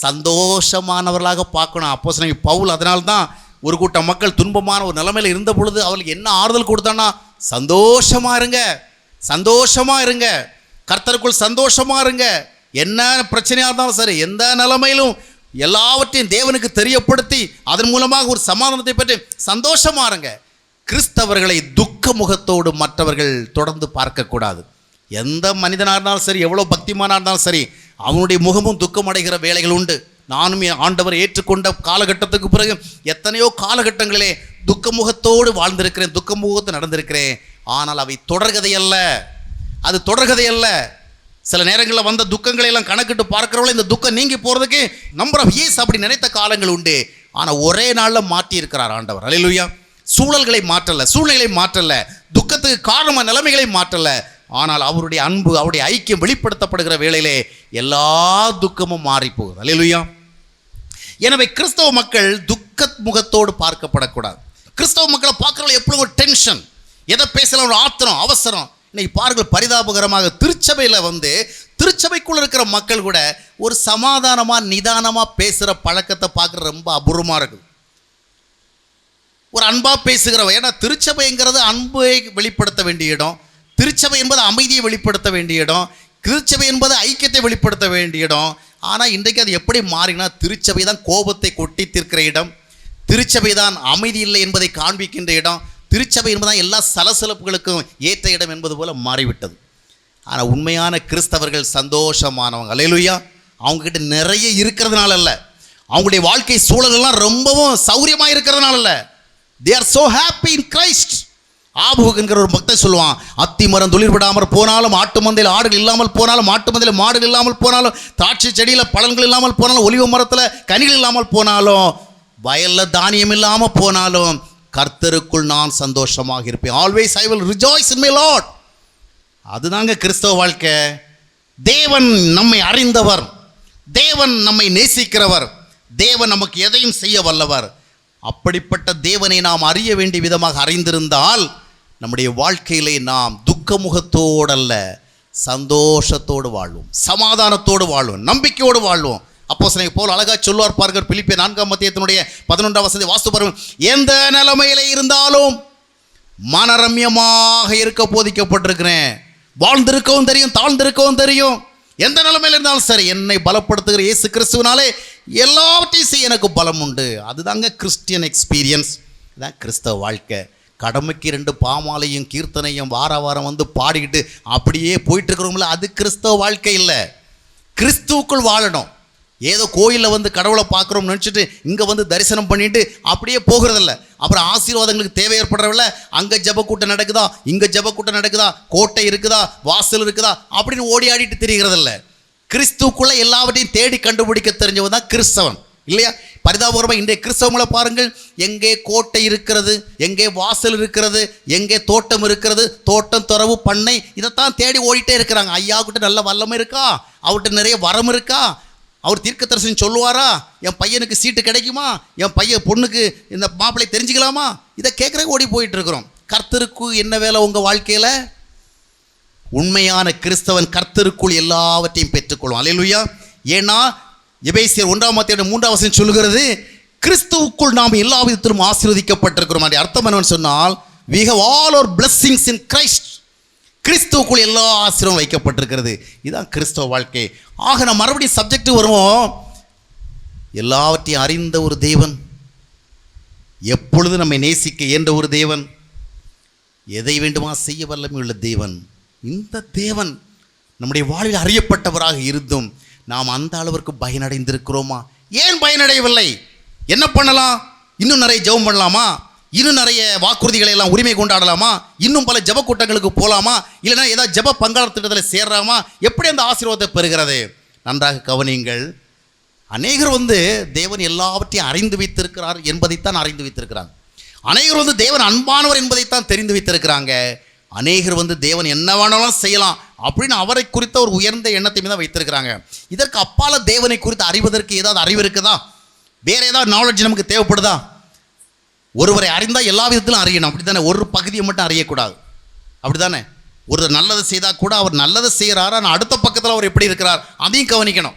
சந்தோஷமானவர்களாக பார்க்கணும். அப்போஸ்தலன் பவுல் அதனால்தான் ஒரு கூட்டம் மக்கள் துன்பமான ஒரு நிலைமையில் இருந்த பொழுது அவளுக்கு என்ன ஆறுதல் கொடுத்தான்னா, சந்தோஷமா இருங்க, சந்தோஷமா இருங்க, கர்த்தருக்குள் சந்தோஷமா இருங்க. என்ன பிரச்சனையாக இருந்தாலும் சரி, எந்த நிலைமையிலும் எல்லாவற்றையும் தேவனுக்கு தெரியப்படுத்தி அதன் மூலமாக ஒரு சமாதானத்தை பெற்று சந்தோஷமா இருங்க. கிறிஸ்தவர்களை துக்க முகத்தோடு மற்றவர்கள் தொடர்ந்து பார்க்கக்கூடாது. எந்த மனிதனாக இருந்தாலும் சரி, எவ்வளோ பக்திமானாக இருந்தாலும் சரி, அவனுடைய முகமும் துக்கம் அடைகிற வேலைகள் உண்டு. நானும் ஆண்டவர் ஏற்றுக்கொண்ட காலகட்டத்துக்கு பிறகு எத்தனையோ காலகட்டங்களிலே துக்க முகத்தோடு வாழ்ந்திருக்கிறேன், துக்க முகத்து நடந்திருக்கிறேன். ஆனால் அவை தொடர்கதை அல்ல, அது தொடர்கதை அல்ல. சில நேரங்களில் வந்த துக்கங்களை எல்லாம் கணக்கிட்டு பார்க்கிறவங்கள இந்த துக்கம் நீங்கி போகிறதுக்கு நம்பர் ஆஃப் இயர்ஸ் அப்படி நினைத்த காலங்கள் உண்டு. ஆனால் ஒரே நாளில் மாற்றி இருக்கிறார் ஆண்டவர். அல்லேலூயா. சூழல்களை மாற்றல, சூழ்நிலைகளை மாற்றல, துக்கத்துக்கு காரணமான நிலைமைகளை மாற்றல. ஆனால் அவருடைய அன்பு, அவருடைய ஐக்கியம் வெளிப்படுத்தப்படுகிற வேளையிலே எல்லா துக்கமும் மாறி போகுது. அல்லேலூயா. எனவே கிறிஸ்தவ மக்கள் துக்க முகத்தோடு பார்க்கப்படக்கூடாது. கிறிஸ்தவ மக்களை பார்க்குறவங்க எப்பொழுதும் ஒரு டென்ஷன், எதை பேசலாம் ஒரு ஆத்திரம், அவசரம். இன்னைக்கு பாருங்கள், பரிதாபகரமாக திருச்சபையில் வந்து திருச்சபைக்குள்ள இருக்கிற மக்கள் கூட ஒரு சமாதானமாக நிதானமாக பேசுகிற பழக்கத்தை பார்க்குற ரொம்ப அபூர்வமாக இருக்குது. ஒரு அன்பாக பேசுகிறவ, ஏன்னா திருச்சபைங்கிறது அன்பை வெளிப்படுத்த வேண்டிய இடம், திருச்சபை என்பது அமைதியை வெளிப்படுத்த வேண்டிய இடம், திருச்சபை என்பது ஐக்கியத்தை வெளிப்படுத்த வேண்டிய இடம். ஆனால் இன்றைக்கு அது எப்படி மாறினா, திருச்சபை தான் கோபத்தை கொட்டி தீர்க்கிற இடம், திருச்சபை தான் அமைதி இல்லை என்பதை காண்பிக்கின்ற இடம், திருச்சபை என்பதுதான் எல்லா சலசலப்புகளுக்கும் ஏற்ற இடம் என்பது போல மாறிவிட்டது. ஆனால் உண்மையான கிறிஸ்தவர்கள் சந்தோஷமானவங்க. அல்லேலூயா. அவங்கக்கிட்ட நிறைய இருக்கிறதுனால அல்ல, அவங்களுடைய வாழ்க்கை சூழலெல்லாம் ரொம்பவும் சௌரியமாக இருக்கிறதுனால அல்ல. they are so happy in Christ. ஆபுகுங்கிற ஒரு பக்தன் சொல்லுவான், அத்தி மரம் துளிர் விடாமல் போனாலும், ஆட்டு மந்தையில் ஆடுகள் இல்லாமல் போனாலும், மாட்டு மந்தையில் மாடுகள் இல்லாமல் போனாலும், திராட்சை செடியில் பழங்கள் இல்லாமல் போனாலும், ஒலிவ மரத்தில் கனிகள் இல்லாமல் போனாலும், வயலில் தானியம் இல்லாமல் போனாலும், கர்த்தருக்குள் நான் சந்தோஷமாக இருப்பேன். Always I will rejoice in my Lord. அதுதாங்க கிறிஸ்தவ வாழ்க்கை. தேவன் நம்மை அறிந்தவர், தேவன் நம்மை நேசிக்கிறவர், தேவன் நமக்கு எதையும் செய்ய வல்லவர். அப்படிப்பட்ட தேவனை நாம் அறிய வேண்டிய விதமாக அறிந்திருந்தால் நம்முடைய வாழ்க்கையிலே நாம் துக்க முகத்தோடல்ல, சந்தோஷத்தோடு வாழ்வோம், சமாதானத்தோடு வாழ்வோம், நம்பிக்கையோடு வாழ்வோம். அப்போஸ்தலன் பவுல் அழகா சொல்லுவார் பாருங்கள், பிலிப்பியர் 4:11 வாஸ்து பாருங்கள். எந்த நிலைமையில இருந்தாலும் மனரம்யமாக இருக்க போதிக்கப்பட்டிருக்கிறேன். வாழ்ந்திருக்கவும் தெரியும், தாழ்ந்திருக்கவும் தெரியும். எந்த நிலைமையில் இருந்தாலும் சரி, என்னை பலப்படுத்துகிற இயேசு கிறிஸ்துவினாலே எல்லாவற்றையும் செய்ய எனக்கு பலம் உண்டு. அதுதாங்க கிறிஸ்டியன் எக்ஸ்பீரியன்ஸ், இதுதான் கிறிஸ்தவ வாழ்க்கை. கடமைக்கு 2 பாமாலையும் கீர்த்தனையும் வாரம் வந்து பாடிக்கிட்டு அப்படியே போயிட்டு இருக்கிறோம்ல, அது கிறிஸ்தவ வாழ்க்கை இல்லை. கிறிஸ்துவுக்குள் வாழணும். ஏதோ கோயிலில் வந்து கடவுளை பார்க்குறோம்னு நினச்சிட்டு இங்கே வந்து தரிசனம் பண்ணிட்டு அப்படியே போகிறதில்ல. அப்புறம் ஆசீர்வாதங்களுக்கு தேவை ஏற்படுறவில்ல, அங்கே ஜபக்கூட்டம் நடக்குதா, இங்கே ஜபக்கூட்டம் நடக்குதா, கோட்டை இருக்குதா, வாசல் இருக்குதா அப்படின்னு ஓடி ஆடிட்டு திரிகிறதில்ல. கிறிஸ்துக்குள்ளே எல்லாவற்றையும் தேடி கண்டுபிடிக்க தெரிஞ்சவன் தான் கிறிஸ்தவன் இல்லையா? பரிதாபகரமாக இன்றைய கிறிஸ்தவங்களை பாருங்கள், எங்கே கோட்டை இருக்கிறது, எங்கே வாசல் இருக்கிறது, எங்கே தோட்டம் இருக்கிறது, தோட்டம் துறவு பண்ணை, இதைத்தான் தேடி ஓடிட்டே இருக்கிறாங்க. ஐயாவுக்கிட்ட நல்ல வல்லமை இருக்கா, அவர்கிட்ட நிறைய வரம் இருக்கா, அவர் தீர்க்கதரிசனம் சொல்லுவாரா, என் பையனுக்கு சீட்டு கிடைக்குமா, என் பையன் பொண்ணுக்கு இந்த மாப்பிள்ளை தெரிஞ்சுக்கலாமா, இதை கேட்குறக்கு ஓடி போயிட்டு இருக்கிறோம். கர்த்தருக்கு என்ன வேலை உங்கள் வாழ்க்கையில்? உண்மையான கிறிஸ்தவன் கர்த்தருக்குள் எல்லாவற்றையும் பெற்றுக்கொள்ளும். அல்லேலூயா. ஏன்னா எபேசியர் 1:3 சொல்லுகிறது, கிறிஸ்துவுக்குள் நாம் எல்லா விதத்திலும் ஆசீர்வதிக்கப்பட்டிருக்கிறோம். அப்படி அர்த்தம் என்னன்னு சொன்னால், we have all our blessings in Christ. கிறிஸ்துவுக்குள் எல்லா ஆசீர்வாதம் வைக்கப்பட்டிருக்கிறது. இதுதான் கிறிஸ்தவ வாழ்க்கை. ஆக நான் மறுபடியும் சப்ஜெக்ட் வருவோம். எல்லாவற்றையும் அறிந்த ஒரு தேவன், எப்பொழுது நம்மை நேசிக்க இயன்ற ஒரு தேவன், எதை வேண்டுமா செய்ய வல்லமை உள்ள தேவன். இந்த தேவன் நம்முடைய வாழ்வில் அறியப்பட்டவராக இருந்தும் நாம் அந்த அளவிற்கு பயனடைந்திருக்கிறோமா? ஏன் பயனடையவில்லை? என்ன பண்ணலாம்? இன்னும் நிறைய ஜெபம் பண்ணலாமா? இன்னும் நிறைய வாக்குறுதிகளை எல்லாம் உரிமை கொண்டாடலாமா? இன்னும் பல ஜெப கூட்டங்களுக்கு போகலாமா? இல்லைன்னா ஏதாவது ஜெப பங்காளர் திட்டத்தில் சேர்றாமா? எப்படி அந்த ஆசீர்வாதத்தை பெறுகிறது? நன்றாக கவனியுங்கள். அநேகர் தேவன் எல்லாவற்றையும் அறிந்து வைத்திருக்கிறார் என்பதைத்தான் அறிந்து வைத்திருக்கிறாங்க. அநேகர் தேவன் அன்பானவர் என்பதைத்தான் தெரிந்து வைத்திருக்கிறாங்க. அநேகர் தேவன் என்ன வேணாலும் செய்யலாம் அப்படின்னு அவரை குறித்த ஒரு உயர்ந்த எண்ணத்தை தான் வைத்திருக்கிறாங்க. இதற்கு அப்பால தேவனை குறித்து அறிவதற்கு ஏதாவது அறிவு இருக்குதா? வேற ஏதாவது நாலேஜ் நமக்கு தேவைப்படுதா? ஒருவரை அறிந்தால் எல்லா விதத்திலும் அறியணும், அப்படி தானே? ஒரு பகுதியை மட்டும் அறியக்கூடாது, அப்படி தானே? ஒருவர் நல்லதை செய்தால் கூட அவர் நல்லதை செய்கிறாரா, ஆனால் அடுத்த பக்கத்தில் அவர் எப்படி இருக்கிறார் அதையும் கவனிக்கணும்.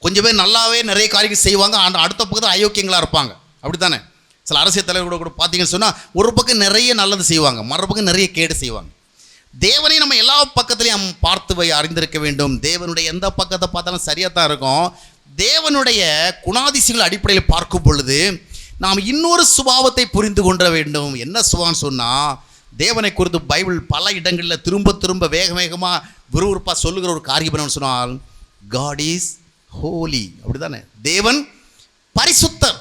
கொஞ்சம் பேர் நல்லாவே நிறைய காரியங்கள் செய்வாங்க, ஆனால் அடுத்த பக்கத்தில் அயோக்கியங்களாக இருப்பாங்க, அப்படி தானே? சில அரசியல் தலைவர்களோட கூட பார்த்தீங்கன்னு சொன்னால் ஒரு பக்கம் நிறைய நல்லது செய்வாங்க, மறுபக்கம் நிறைய கேடு செய்வாங்க. தேவனை நம்ம எல்லா பக்கத்துலையும் பார்த்து அறிந்திருக்க வேண்டும். தேவனுடைய எந்த பக்கத்தை பார்த்தாலும் சரியாக தான் இருக்கும். தேவனுடைய குணாதிசயங்கள் அடிப்படையில் பார்க்கும் பொழுது நாம் இன்னொரு சுபாவத்தை புரிந்து கொள்ள வேண்டும். என்ன சுபாவம்னு சொன்னால், தேவனை குறித்து பைபிள் பல இடங்களில் திரும்ப திரும்ப வேக வேகமாக விறுவிறுப்பாக சொல்லுகிற ஒரு காரியம் என்னன்னு சொன்னால், காட் இஸ் ஹோலி, அப்படி தானே? தேவன் பரிசுத்தர்.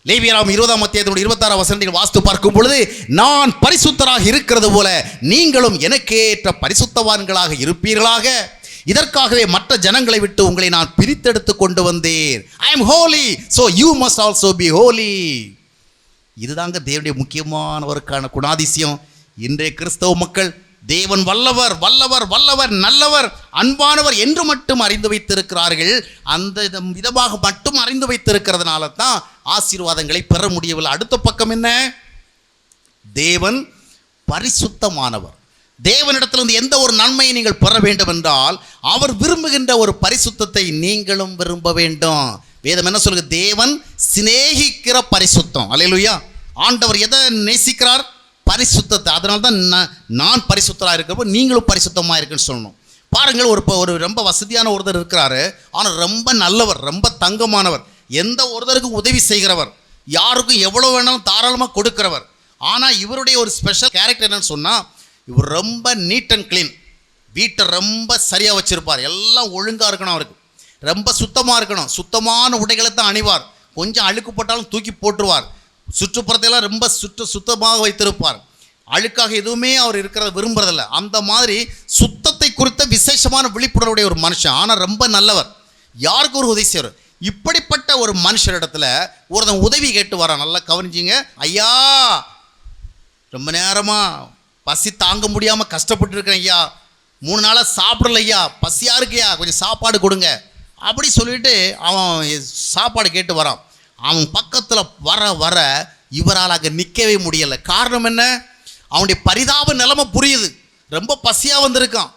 லேவியராகமம் 20ஆம் அத்தியாயத்தினுடைய 26ஆம் வசனத்தில் வாஸ்து பார்க்கும் பொழுது, நான் பரிசுத்தராக இருக்கிறது போல நீங்களும் எனக்கேற்ற பரிசுத்தவான்களாக இருப்பீர்களாக, இதற்காகவே மற்ற ஜனங்களை விட்டு உங்களை நான் பிரித்தெடுத்து கொண்டு வந்தேன். I am Holi, so you must also be holy. இதுதாங்க தேவனுடைய முக்கியமானவருக்கான குணாதிசயம். இன்றைய கிறிஸ்தவ மக்கள் தேவன் வல்லவர் வல்லவர் வல்லவர் நல்லவர் அன்பானவர் என்று மட்டும் அறிந்து வைத்திருக்கிறார்கள். அந்த விதமாக மட்டும் அறிந்து வைத்திருக்கிறதுனால தான் ஆசீர்வாதங்களை பெற முடியவில்லை. அடுத்த பக்கம் என்ன? தேவன் பரிசுத்தமானவர். தேவனிடத்திலிருந்து எந்த ஒரு நன்மையை நீங்கள் பெற வேண்டும் என்றால் அவர் விரும்புகின்ற ஒரு பரிசுத்தத்தை நீங்களும் விரும்ப வேண்டும். வேதம் என்ன சொல்லுங்க? தேவன் சிநேகிக்கிற பரிசுத்தம். அல்லேலூயா. ஆண்டவர் எதை நேசிக்கிறார்? பரிசுத்தத்தை. அதனால தான் நான் பரிசுத்தராக இருக்கிறப்போ நீங்களும் பரிசுத்தமாக இருக்குன்னு சொல்லணும். பாருங்கள், ஒரு ரொம்ப வசதியான ஒருத்தர் இருக்கிறாரு, ஆனால் ரொம்ப நல்லவர், ரொம்ப தங்கமானவர், எந்த ஒருத்தருக்கும் உதவி செய்கிறவர், யாருக்கும் எவ்வளோ வேணாலும் தாராளமாக கொடுக்கிறவர். ஆனால் இவருடைய ஒரு ஸ்பெஷல் கேரக்டர் என்னன்னு சொன்னால், இவர் ரொம்ப நீட் அண்ட் க்ளீன், வீட்டை ரொம்ப சரியாக வச்சுருப்பார், எல்லாம் ஒழுங்காக இருக்கணும், அவருக்கு ரொம்ப சுத்தமாக இருக்கணும், சுத்தமான உடைகளை தான் அணிவார், கொஞ்சம் அழுக்கு போட்டாலும் தூக்கி போட்டுருவார், சுற்றுப்புறத்தையெல்லாம் ரொம்ப சுத்தமாக வைத்திருப்பார், அழுக்காக எதுவுமே அவர் இருக்கிறத விரும்புறதில்ல. அந்த மாதிரி சுத்தத்தை குறித்த விசேஷமான விழிப்புணர்வுடைய ஒரு மனுஷன், ஆனால் ரொம்ப நல்லவர், யாருக்கு ஒரு உதவி செய்வார். இப்படிப்பட்ட ஒரு மனுஷரிடத்துல ஒருத்தன் உதவி கேட்டு வரான். நல்லா கவனிச்சிங்க ஐயா, ரொம்ப நேரமாக பசி தாங்க முடியாமல் கஷ்டப்பட்டு இருக்கிறேன் ஐயா, 3 நாளாக சாப்பிடல ஐயா, பசியாக இருக்குயா, கொஞ்சம் சாப்பாடு கொடுங்க அப்படி சொல்லிட்டு அவன் சாப்பாடு கேட்டு வரான். அவன் பக்கத்தில் வர வர இவரால் அங்கே நிற்கவே முடியலை. காரணம் என்ன? அவனுடைய பரிதாப நிலைமை புரியுது. ரொம்ப பசியாக வந்திருக்கான்,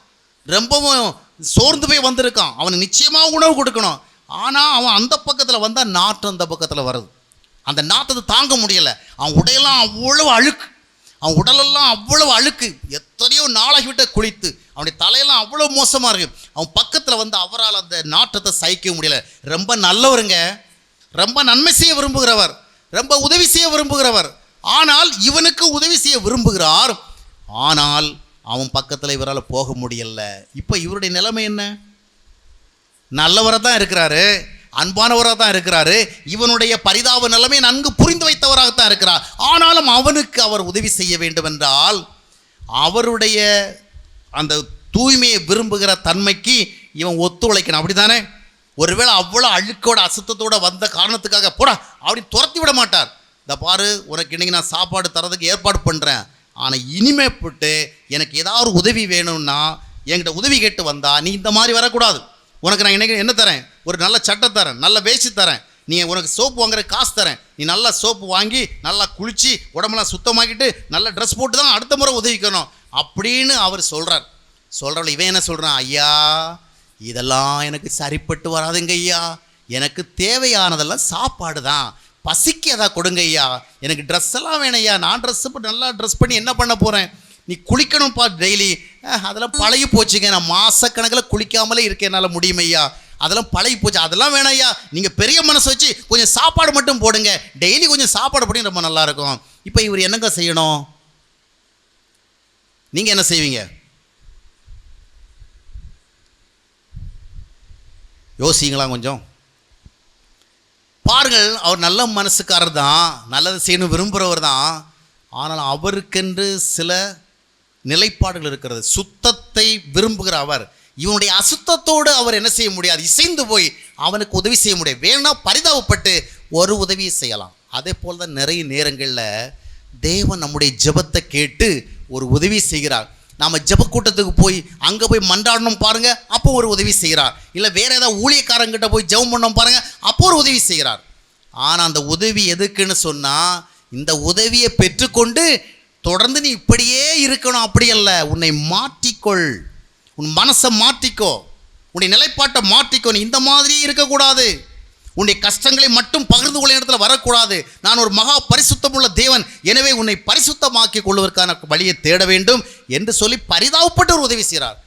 ரொம்பவும் சோர்ந்து போய் வந்திருக்கான், அவனுக்கு நிச்சயமாக உணவு கொடுக்கணும். ஆனால் அவன் அந்த பக்கத்தில் வந்தால் நாற்றம் அந்த பக்கத்தில் வருது, அந்த நாற்றத்தை தாங்க முடியலை. அவன் உடையெல்லாம் அவ்வளவு அழுக்கு, அவன் உடலெல்லாம் அவ்வளவு அழுக்கு, எத்தனையோ நாளாகிவிட்ட குளித்து, அவனுடைய தலையெல்லாம் அவ்வளோ மோசமாக இருக்குது. அவன் பக்கத்தில் வந்து அவரால் அந்த நாற்றத்தை சகிக்க முடியல. ரொம்ப நல்லவருங்க, ரொம்ப நன்மை செய்ய விரும்புகிறவர், ரொம்ப உதவி செய்ய விரும்புகிறவர். ஆனால் இவனுக்கு உதவி செய்ய விரும்புகிறார், ஆனால் அவன் பக்கத்தில் இவரால் போக முடியல. இப்போ இவருடைய நிலைமை என்ன? நல்லவராக தான் இருக்கிறாரு, அன்பானவராக தான் இருக்கிறாரு, இவனுடைய பரிதாப நிலைமை நன்கு புரிந்து வைத்தவராகத்தான் இருக்கிறார். ஆனாலும் அவனுக்கு அவர் உதவி செய்ய வேண்டும் என்றால் அவருடைய அந்த தூய்மையை விரும்புகிற தன்மைக்கு இவன் ஒத்துழைக்கணும், அப்படி தானே? ஒருவேளை அவ்வளோ அழுக்கோட அசுத்தத்தோடு வந்த காரணத்துக்காக போடா அப்படின்னு துரத்தி விட மாட்டார். இந்த பாரு, உனக்கு இன்றைக்கி நான் சாப்பாடு தரதுக்கு ஏற்பாடு பண்ணுறேன், ஆனால் இனிமேப்பட்டு எனக்கு ஏதாவது உதவி வேணும்னா என்கிட்ட உதவி கேட்டு வந்தா நீ இந்த மாதிரி வரக்கூடாது. உனக்கு நான் இன்றைக்கி என்ன தரேன்? ஒரு நல்ல சட்டை தரேன், நல்ல வேஷ்டி தரேன், நீ உனக்கு சோப்பு வாங்குற காசு தரேன், நீ நல்லா சோப்பு வாங்கி நல்லா குளித்து உடம்பெல்லாம் சுத்தமாக்கிட்டு நல்ல ட்ரெஸ் போட்டு தான் அடுத்த முறை உதவிக்கணும் அப்படின்னு அவர் சொல்கிறார். சொல்கிறவள் இவன் என்ன சொல்கிறான்? ஐயா, இதெல்லாம் எனக்கு சரிப்பட்டு வராதுங்க ஐயா, எனக்கு தேவையானதெல்லாம் சாப்பாடு தான், பசிக்கு எதாவது கொடுங்க ஐயா, எனக்கு ட்ரெஸ் எல்லாம் வேணும் ஐயா, நான் ட்ரெஸ் நல்லா ட்ரெஸ் பண்ணி என்ன பண்ண போகிறேன், நீ குளிக்கணும்ப்பா டெய்லி. அதெல்லாம் பழகி போச்சுங்க, நான் மாதக்கணக்கில் குளிக்காமலே இருக்க என்னால் முடியுமையா, அதெல்லாம் பழகி போச்சு, அதெல்லாம் வேணாம் ஐயா, நீங்கள் பெரிய மனசு வச்சு கொஞ்சம் சாப்பாடு மட்டும் போடுங்க, டெய்லி கொஞ்சம் சாப்பாடு போட்டு ரொம்ப நல்லாயிருக்கும். இப்போ இவர் என்னங்க செய்யணும்? நீங்கள் என்ன செய்வீங்க? யோசிங்களா கொஞ்சம் பாருங்கள். அவர் நல்ல மனசுக்காரர் தான், நல்லது செய்யணும் விரும்புகிறவர் தான். ஆனால் அவருக்கென்று சில நிலைப்பாடுகள் இருக்கிறது. சுத்தத்தை விரும்புகிற அவர் இவனுடைய அசுத்தத்தோடு அவர் என்ன செய்ய முடியாது, இசைந்து போய் அவனுக்கு உதவி செய்ய முடியாது. வேணா பரிதாபப்பட்டு ஒரு உதவியை செய்யலாம். அதே போல் தான் நிறைய நேரங்களில் தேவன் நம்முடைய ஜெபத்தை கேட்டு ஒரு உதவி செய்கிறார். நாம் ஜெப கூட்டத்துக்கு போய் அங்கே போய் மன்றாடணும் பாருங்கள், அப்போ ஒரு உதவி செய்கிறார். இல்லை வேறு ஏதாவது ஊழியக்காரங்கிட்ட போய் ஜெபம் பண்ணணும் பாருங்கள், அப்போ ஒரு உதவி செய்கிறார். ஆனால் அந்த உதவி எதுக்குன்னு சொன்னால், இந்த உதவியை பெற்றுக்கொண்டு தொடர்ந்து நீ இப்படியே இருக்கணும் அப்படி அல்ல. உன்னை மாற்றிக்கொள், உன் மனசை மாற்றிக்கோ, உன்னுடைய நிலைப்பாட்டை மாற்றிக்கோ. நீ இந்த மாதிரியே இருக்கக்கூடாது. உன்னுடைய கஷ்டங்களை மட்டும் பகிர்ந்து கொள்ள இடத்துல வரக்கூடாது. நான் ஒரு மகா பரிசுத்தமுள்ள தேவன், எனவே உன்னை பரிசுத்தமாக்கி கொள்வதற்கான வழியை தேட வேண்டும் என்று சொல்லி பரிதாபப்பட்டு ஒரு உதவி செய்கிறார்.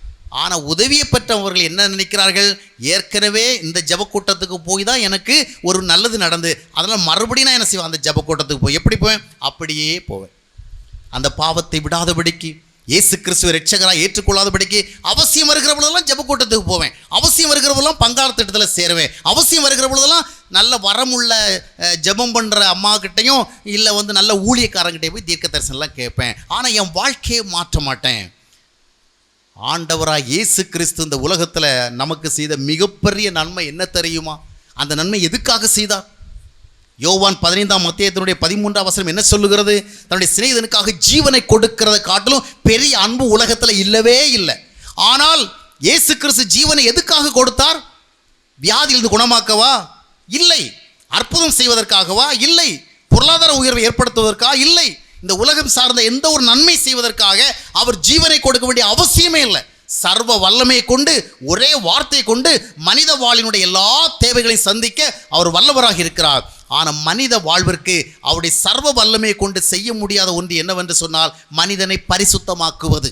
ஆனால் உதவியை பெற்றவர்கள் என்ன நினைக்கிறார்கள், ஏற்கனவே இந்த ஜெப கூட்டத்துக்கு போய் தான் எனக்கு ஒரு நல்லது நடந்து, அதனால் மறுபடியும் நான் என்ன செய்வேன், அந்த ஜெப கூட்டத்துக்கு போய் எப்படி போவேன், அப்படியே போவேன். அந்த பாவத்தை விடாதபடிக்கு, இயேசு கிறிஸ்துவை ரட்சகராக ஏற்றுக்கொள்ளாதபடிக்கு, அவசியம் வருகிற பொழுதெல்லாம் ஜெப கூட்டத்துக்கு போவேன், அவசியம் வருகிற பொழுதெல்லாம் பங்காளர் திட்டத்தில் சேருவேன், அவசியம் வருகிற பொழுதெல்லாம் நல்ல வரமுள்ள ஜெபம் பண்ணுற அம்மா கிட்டையும் இல்லை நல்ல ஊழியக்காரங்கிட்டையும் போய் தீர்க்க தரிசனம்லாம் கேட்பேன். ஆனால் என் வாழ்க்கையை மாற்ற மாட்டேன். ஆண்டவராக இயேசு கிறிஸ்து இந்த உலகத்தில் நமக்கு செய்த மிகப்பெரிய நன்மை என்ன தெரியுமா? அந்த நன்மை எதுக்காக செய்தார்? யோவான் 15ஆம் அத்தியாயத்தினுடைய 13ஆம் வசனம் என்ன சொல்லுகிறது? தன்னுடைய சிநேகிதனுக்காக ஜீவனை கொடுக்கிறத காட்டிலும் பெரிய அன்பு உலகத்தில் இல்லவே இல்லை. ஆனால் இயேசு கிறிஸ்து ஜீவனை எதுக்காக கொடுத்தார்? வியாதியிலிருந்து குணமாக்கவா? இல்லை. அற்புதம் செய்வதற்காகவா? இல்லை. பொருளாதார உயர்வை ஏற்படுத்துவதற்கா? இல்லை. இந்த உலகம் சார்ந்த எந்த ஒரு நன்மை செய்வதற்காக அவர் ஜீவனை கொடுக்க வேண்டிய அவசியமே இல்லை. சர்வ வல்லமையை கொண்டு, ஒரே வார்த்தையை கொண்டு மனித வாழ்வினுடைய எல்லா தேவைகளையும் சந்திக்க அவர் வல்லவராக இருக்கிறார். ஆனால் மனித வாழ்விற்கு அவருடைய சர்வ வல்லமையை கொண்டு செய்ய முடியாத ஒன்று என்னவென்று சொன்னால், மனிதனை பரிசுத்தமாக்குவது,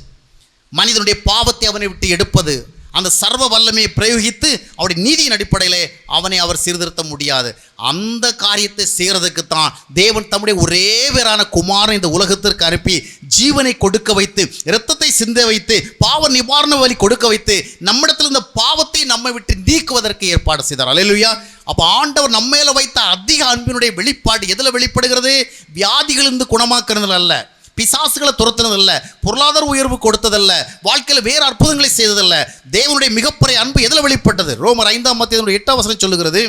மனிதனுடைய பாவத்தை அவனை விட்டு எடுப்பது. அந்த சர்வ வல்லமையை பிரயோகித்து அவருடைய நீதியின் அடிப்படையில் அவனை அவர் சீர்திருத்த முடியாது. அந்த காரியத்தை செய்கிறதுக்கு தான் தேவன் தம்முடைய ஒரே பேரான குமாரன் இந்த உலகத்திற்கு அனுப்பி ஜீவனை கொடுக்க வைத்து, இரத்தத்தை சிந்த வைத்து, பாவ நிவாரண வழி கொடுக்க வைத்து, நம்மிடத்தில் இந்த பாவத்தை நம்மை விட்டு நீக்குவதற்கு ஏற்பாடு செய்தார். அல்லேலூயா. அப்போ ஆண்டவர் நம்ம மேல வைத்த அதிக அன்பினுடைய வெளிப்பாடு எதில் வெளிப்படுகிறது? வியாதிகளிலிருந்து குணமாக்குறதுல அல்ல, பிசாசுகளை துரத்துனதல்ல, பொருளாதார உயர்வு கொடுத்ததல்ல, வாழ்க்கையில் வேறு அற்புதங்களை செய்ததல்ல. தேவனுடைய மிகப்பெரிய அன்பு எதில் வெளிப்பட்டது? ரோமர் 5ஆம் அத்தியாயம் 8ஆம் வசனம் சொல்லுகிறது,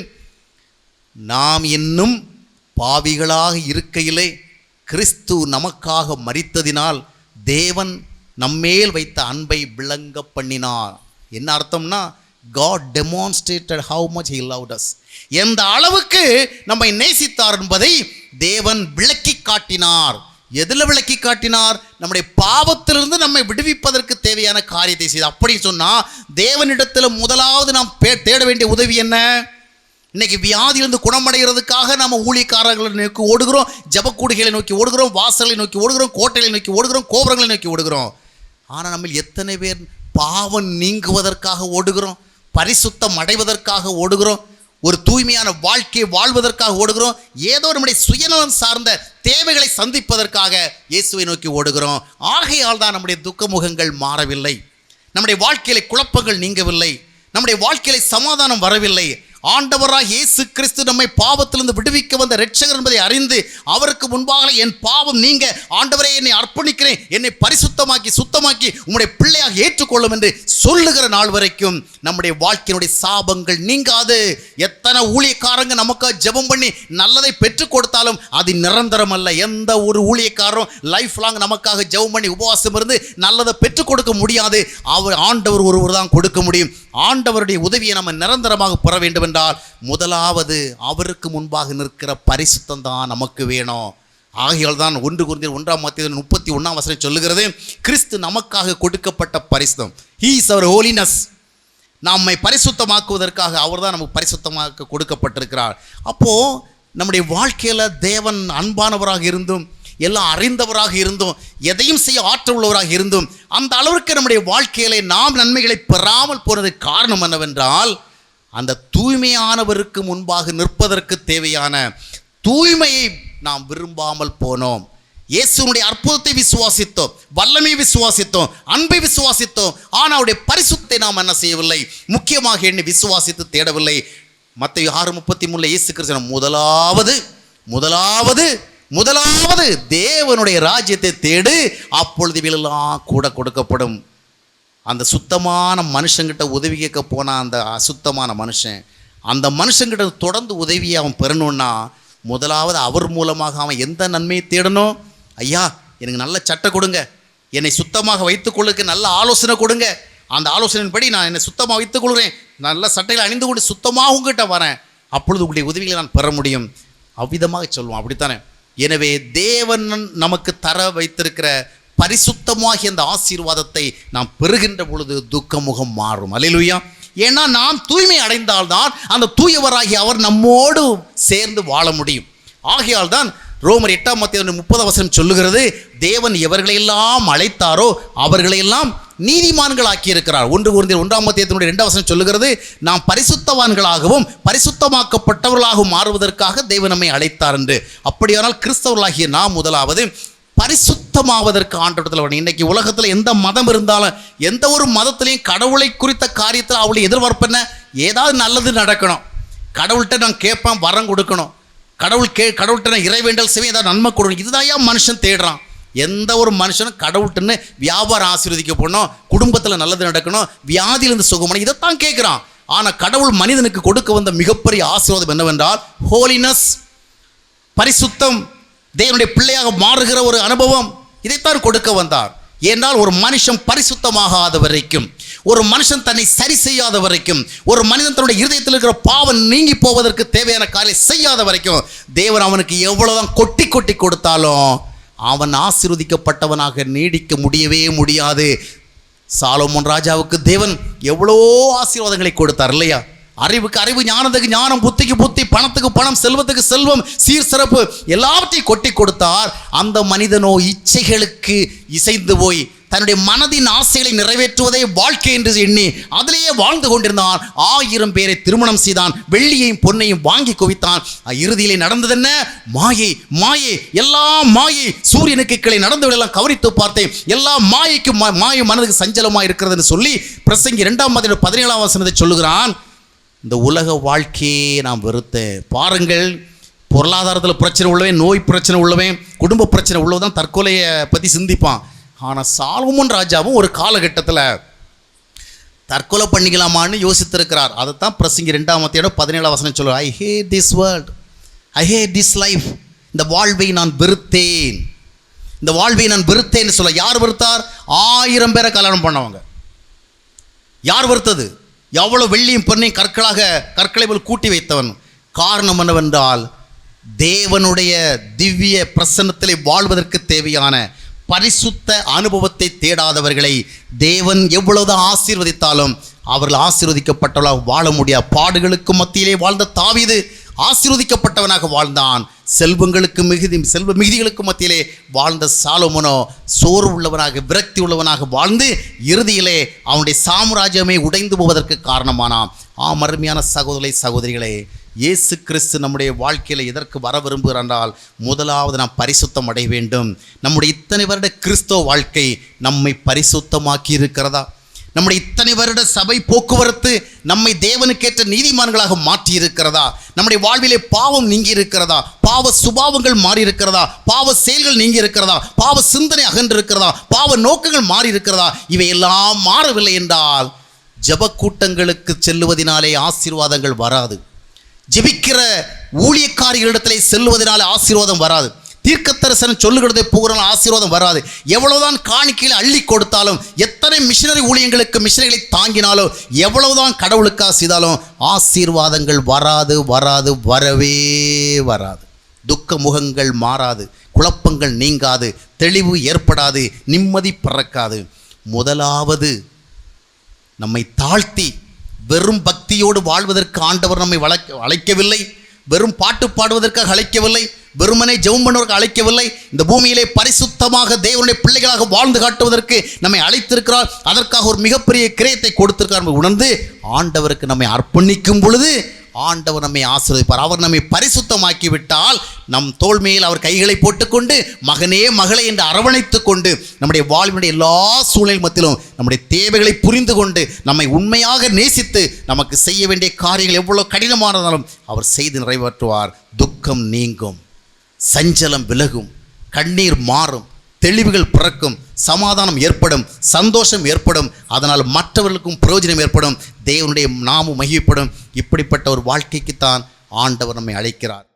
நாம் இன்னும் பாவிகளாக இருக்கையிலே கிறிஸ்து நமக்காக மரித்ததினால் தேவன் நம்மேல் வைத்த அன்பை விளங்க பண்ணினார். என்ன அர்த்தம்னா, God demonstrated how much he loved us. எந்த அளவுக்கு நம்மை நேசித்தார் என்பதை தேவன் விளக்கி காட்டினார். எதில் விளக்கி காட்டினார்? நம்முடைய பாவத்திலிருந்து நம்மை விடுவிப்பதற்கு தேவையான காரியத்தை செய்தார். அப்படி சொன்னால் தேவனிடத்தில் முதலாவது நாம் தேட வேண்டிய உதவி என்ன? இன்னைக்கு வியாதியிலிருந்து குணமடைகிறதுக்காக நம்ம ஊழியக்காரர்களை நோக்கி ஓடுகிறோம், ஜபக்கூடுகளை நோக்கி ஓடுகிறோம், வாசலை நோக்கி ஓடுகிறோம், கோட்டைகளை நோக்கி ஓடுகிறோம், கோபுரங்களை நோக்கி ஓடுகிறோம். ஆனால் நம்ம எத்தனை பேர் பாவம் நீங்குவதற்காக ஓடுகிறோம், பரிசுத்தம் அடைவதற்காக ஓடுகிறோம், ஒரு தூய்மையான வாழ்க்கையை வாழ்வதற்காக ஓடுகிறோம், ஏதோ நம்முடைய சுயநலம் சார்ந்த தேவைகளை சந்திப்பதற்காக இயேசுவை நோக்கி ஓடுகிறோம். ஆகையால் தான் நம்முடைய துக்கமுகங்கள் மாறவில்லை, நம்முடைய வாழ்க்கையில குழப்பங்கள் நீங்கவில்லை, நம்முடைய வாழ்க்கையில சமாதானம் வரவில்லை. ஆண்டவராக இயேசு கிறிஸ்து நம்மை பாவத்திலிருந்து விடுவிக்க வந்த இரட்சகர் என்பதை அறிந்து அவருக்கு முன்பாக என் பாவம் நீங்க ஆண்டவரே என்னை அர்ப்பணிக்கிறேன், என்னை பரிசுத்தமாக்கி சுத்தமாக்கி உம்முடைய பிள்ளையாக ஏற்றுக்கொள்ளும் என்று சொல்லுகிற நாள் வரைக்கும் நம்முடைய வாழ்க்கையினுடைய சாபங்கள் நீங்காது. எத்தனை ஊழியக்காரங்க நமக்கு ஜெபம் பண்ணி நல்லதை பெற்றுக் கொடுத்தாலும் அது நிரந்தரம் அல்ல. எந்த ஒரு ஊழியக்காரரும் லைஃப் லாங் நமக்காக ஜெபம் பண்ணி உபவாசம் இருந்து நல்லதை பெற்றுக் கொடுக்க முடியாது. அவர் ஆண்டவர் ஒருவர் தான் கொடுக்க முடியும். ஆண்டவருடைய உதவியை நம்ம நிரந்தரமாக பெற வேண்டும் என்றால் முதலாவது அவருக்கு முன்பாக நிற்கிற பரிசுத்தம் தான் நமக்கு வேணும். ஆகையால் தான் 1 கொரிந்தியர் 1ஆம் அத்தியாயம் 31ஆம் வசனம் சொல்லுகிறது, கிறிஸ்து நமக்காக கொடுக்கப்பட்ட பரிசுத்தம். He is our holiness. நம்மை பரிசுத்தமாக்குவதற்காக அவர் தான் நமக்கு பரிசுத்தமாக்க கொடுக்கப்பட்டிருக்கிறார். அப்போது நம்முடைய வாழ்க்கையில் தேவன் அன்பானவராக இருந்தும் எல்லாம் அறிந்தவராக இருந்தும் எதையும் செய்ய ஆற்றல் உள்ளவராக இருந்தும் அந்த அளவிற்கு நம்முடைய வாழ்க்கையிலே நாம் நன்மைகளை பெறாமல் போனதுக்கு காரணம் என்னவென்றால், அந்த தூய்மையானவருக்கு முன்பாக நிற்பதற்கு தேவையான தூய்மையை நாம் விரும்பாமல் போனோம். இயேசுனுடைய அற்புதத்தை விசுவாசித்தோம், வல்லமை விசுவாசித்தோம், அன்பை விசுவாசித்தோம். ஆனால் அவருடைய பரிசுத்தை நாம் என்ன செய்யவில்லை, முக்கியமாக எண்ணி விசுவாசித்து தேடவில்லை. மத்தேயு 6:33 இயேசு கிறிஸ்து முதலாவது தேவனுடைய ராஜ்யத்தை தேடு, அப்பொழுது இவையெல்லாம் கூட கொடுக்கப்படும். அந்த சுத்தமான மனுஷங்கிட்ட உதவி கேட்க போனா அந்த அசுத்தமான மனுஷன், அந்த மனுஷங்கிட்ட தொடர்ந்து உதவியை அவன் பெறணும்னா முதலாவது அவர் மூலமாக அவன் எந்த நன்மையை தேடணும்? ஐயா, எனக்கு நல்ல சட்டை கொடுங்க, என்னை சுத்தமாக வைத்துக்கொள்ளுக்கு நல்ல ஆலோசனை கொடுங்க, அந்த ஆலோசனையின்படி நான் என்னை சுத்தமாக வைத்துக் கொள்கிறேன், நல்ல சட்டையில் அணிந்து கொண்டு சுத்தமாக உங்ககிட்ட வரேன், அப்பொழுது உங்களுடைய உதவிகளை நான் பெற முடியும். அவ்விதமாக சொல்லுவோம், அப்படித்தானே? எனவே தேவன் நமக்கு தர வைத்திருக்கிற பரிசுத்தமாகிய அந்த ஆசீர்வாதத்தை நாம் பெறுகின்ற பொழுது துக்கமுகம் மாறும். அல்லேலூயா. ஏன்னா நாம் தூய்மை அடைந்தால்தான் அந்த தூயவராகிய அவர் நம்மோடு சேர்ந்து வாழ முடியும். ஆகையால் தான் ரோமர் 8:30 சொல்லுகிறது, தேவன் எவர்களையெல்லாம் அழைத்தாரோ அவர்களையெல்லாம் நீதிமான்கள் ஆக்கியிருக்கிறார். 1 Corinthians 1:2 சொல்லுகிறது, நாம் பரிசுத்தவான்களாகவும் பரிசுத்தமாக்கப்பட்டவர்களாகவும் மாறுவதற்காக தேவன் நம்மை அழைத்தார் என்று. அப்படியானால் கிறிஸ்தவர்களாகிய நாம் முதலாவது பரிசுத்தமாவதற்கு ஆண்டவரத்தில் வரணும். இன்னைக்கு உலகத்தில் எந்த மதம் இருந்தாலும் எந்த ஒரு மதத்திலையும் கடவுளை குறித்த காரியத்தில் அவளுடைய எதிர்பார்ப்பு என்ன? ஏதாவது நல்லது நடக்கணும், கடவுள்கிட்ட நான் கேட்பேன், வரம் கொடுக்கணும், கடவுள்கிட்ட நான் இறைவேண்டல் செய்வேன், ஏதாவது நன்மை கொடுக்கணும். இதுதான் ஏன் மனுஷன் தேடுறான். எந்த ஒரு மனுஷனும் கடவுள்கிட்டன்னு வியாபாரம் ஆசீர்வதிக்கப்படணும், குடும்பத்தில் நல்லது நடக்கணும், வியாதியிலிருந்து சுகமான இதைத்தான் கேட்குறான். ஆனால் கடவுள் மனிதனுக்கு கொடுக்க வந்த மிகப்பெரிய ஆசீர்வாதம் என்னவென்றால் ஹோலினஸ், பரிசுத்தம், தேவனுடைய பிள்ளையாக மாறுகிற ஒரு அனுபவம். இதைத்தான் கொடுக்க வந்தார். ஏனால் ஒரு மனுஷன் பரிசுத்தமாகாத வரைக்கும், ஒரு மனுஷன் தன்னை சரி செய்யாத வரைக்கும், ஒரு மனிதன் தன்னுடைய இருதயத்தில் இருக்கிற பாவம் நீங்கி போவதற்கு தேவையான காரியம் செய்யாத வரைக்கும் தேவன் அவனுக்கு எவ்வளவுதான் கொட்டி கொட்டி கொடுத்தாலும் அவன் ஆசீர்வதிக்கப்பட்டவனாக நீடிக்க முடியவே முடியாது. சாலோமோன் ராஜாவுக்கு தேவன் எவ்வளோ ஆசீர்வாதங்களை கொடுத்தார் இல்லையா? அறிவுக்கு அறிவு, ஞானத்துக்கு ஞானம், புத்திக்கு புத்தி, பணத்துக்கு பணம், செல்வத்துக்கு செல்வம், சீர் சிறப்பு எல்லாவற்றையும் கொட்டி கொடுத்தார். அந்த மனிதனோ இச்சைகளுக்கு இசைந்து போய் தன்னுடைய மனதின் ஆசைகளை நிறைவேற்றுவதே வாழ்க்கை என்று எண்ணி அதிலேயே வாழ்ந்து கொண்டிருந்தான். 1000 பேரை திருமணம் செய்தான், வெள்ளியையும் பொன்னையும் வாங்கி குவித்தான். இறுதியிலே நடந்தது என்ன? மாயை, மாயை, எல்லாம் மாயை. சூரியனுக்கு கீழே நடந்தவர்களெல்லாம் கவனித்து பார்த்தேன், எல்லா மாயைக்கும் மாயை மனதுக்கு சஞ்சலமாக இருக்கிறதுன்னு சொல்லி பிரசங்கி 2:17 சொல்லுகிறான். இந்த உலக வாழ்க்கையே நான் வெறுத்தேன். பாருங்கள், பொருளாதாரத்தில் பிரச்சனை உள்ளவன், நோய் பிரச்சனை உள்ளவன், குடும்ப பிரச்சனை உள்ளவன் தற்கொலையை பற்றி சிந்திப்பான். ஆனால் சாலமோன் ராஜாவும் ஒரு காலகட்டத்தில் தற்கொலை பண்ணிக்கலாமான்னு யோசித்திருக்கிறார். அதைத்தான் பிரசங்கி 2:17 சொல்லுவார். I hate this world, I hate this life. இந்த வாழ்வை நான் வெறுத்தேன், இந்த வாழ்வை நான் வெறுத்தேன்னு சொல்ல. யார் வெறுத்தார்? 1000 பேரை கல்யாணம் பண்ணவங்க. யார் வெறுத்தது? எவ்வளோ வெள்ளியும் பொன்னையும் கற்களை போல் கூட்டி வைத்தவன். காரணம் என்னவென்றால் தேவனுடைய திவ்ய பிரசன்னத்திலே வாழ்வதற்கு தேவையான பரிசுத்த அனுபவத்தை தேடாதவர்களை தேவன் எவ்வளவுதான் ஆசீர்வதித்தாலும் அவர்கள் ஆசீர்வதிக்கப்பட்டவர்களாக வாழ முடியாது. பாடுகளுக்கு மத்தியிலே வாழ்ந்த தாவீது ஆசீர்வதிக்கப்பட்டவனாக வாழ்ந்தான். செல்வ மிகுதிகளுக்கு மத்தியிலே வாழ்ந்த சாலோமோனோ சோர்வு உள்ளவனாக, விரக்தி உள்ளவனாக வாழ்ந்து இறுதியிலே அவனுடைய சாம்ராஜ்யமே உடைந்து போவதற்கு காரணமானான். அருமையான சகோதரிகளே, இயேசு கிறிஸ்து நம்முடைய வாழ்க்கையில் எதற்கு வர விரும்புகிறார் என்றால், முதலாவது நாம் பரிசுத்தம் அடைய வேண்டும். நம்முடைய இத்தனை வருட கிறிஸ்தவ வாழ்க்கை நம்மை பரிசுத்தமாக்கி இருக்கிறதா? நம்முடைய இத்தனை வருட சபை போக்குவரத்து நம்மை தேவனுக்கேற்ற நீதிமான்களாக மாற்றி இருக்கிறதா? நம்முடைய வாழ்விலே பாவம் நீங்கி இருக்கிறதா? பாவ சுபாவங்கள் மாறி இருக்கிறதா? பாவ செயல்கள் நீங்கி இருக்கிறதா? பாவ சிந்தனை அகன்றிருக்கிறதா? பாவ நோக்கங்கள் மாறி இருக்கிறதா? இவையெல்லாம் மாறவில்லை என்றால் ஜெப கூட்டங்களுக்கு செல்லுவதனாலே ஆசீர்வாதங்கள் வராது. ஜெபிக்கிற ஊழியக்காரிகளிடத்திலே செல்லுவதனால ஆசீர்வாதம் வராது. தீர்க்கதரிசனம் சொல்லுகிறதை போகிறனால ஆசீர்வாதம் வராது. எவ்வளவுதான் காணிக்கையில் அள்ளி கொடுத்தாலும், எத்தனை மிஷனரி ஊழியங்களுக்கு மிஷனரிகளை தாங்கினாலும், எவ்வளவுதான் கடவுளுக்காக செய்தாலும் ஆசீர்வாதங்கள் வராது, வரவே வராது. துக்க முகங்கள் மாறாது, குழப்பங்கள் நீங்காது, தெளிவு ஏற்படாது, நிம்மதி பிறக்காது. முதலாவது நம்மை தாழ்த்தி வெறும் பக்தியோடு வாழ்வதற்கு ஆண்டவர் நம்மை அழைக்கவில்லை. வெறும் பாட்டு பாடுவதற்காக அழைக்கவில்லை. வெறுமனே ஜெபம் பண்ணுவதற்கு அழைக்கவில்லை. இந்த பூமியிலே பரிசுத்தமாக தேவனுடைய பிள்ளைகளாக வாழ்ந்து காட்டுவதற்கு நம்மை அழைத்திருக்கிறார். அதற்காக ஒரு மிகப்பெரிய கிரயத்தை கொடுத்திருக்கிறார் உணர்ந்து ஆண்டவருக்கு நம்மை அர்ப்பணிக்கும் பொழுது ஆண்டவர் நம்மை ஆசீர்வதிப்பார். அவர் நம்மை பரிசுத்தமாக்கி விட்டால் நம் தோள் மேல் அவர் கைகளை போட்டுக்கொண்டு மகனே மகளே என்று அரவணைத்து கொண்டு நம்முடைய வாழ்வினுடைய எல்லா சூழ்நிலை மத்தியிலும் நம்முடைய தேவைகளை புரிந்து கொண்டு நம்மை உண்மையாக நேசித்து நமக்கு செய்ய வேண்டிய காரியங்கள் எவ்வளவு கடினமானதாலும் அவர் செய்து நிறைவேற்றுவார். துக்கம் நீங்கும், சஞ்சலம் விலகும், கண்ணீர் மாறும், தெளிவுகள் பிறக்கும், சமாதானம் ஏற்படும், சந்தோஷம் ஏற்படும். அதனால் மற்றவர்களுக்கும் பிரயோஜனம் ஏற்படும், தேவனுடைய நாமம் மகிமைப்படும். இப்படிப்பட்ட ஒரு வாழ்க்கைக்குத்தான் ஆண்டவர் நம்மை அழைக்கிறார்.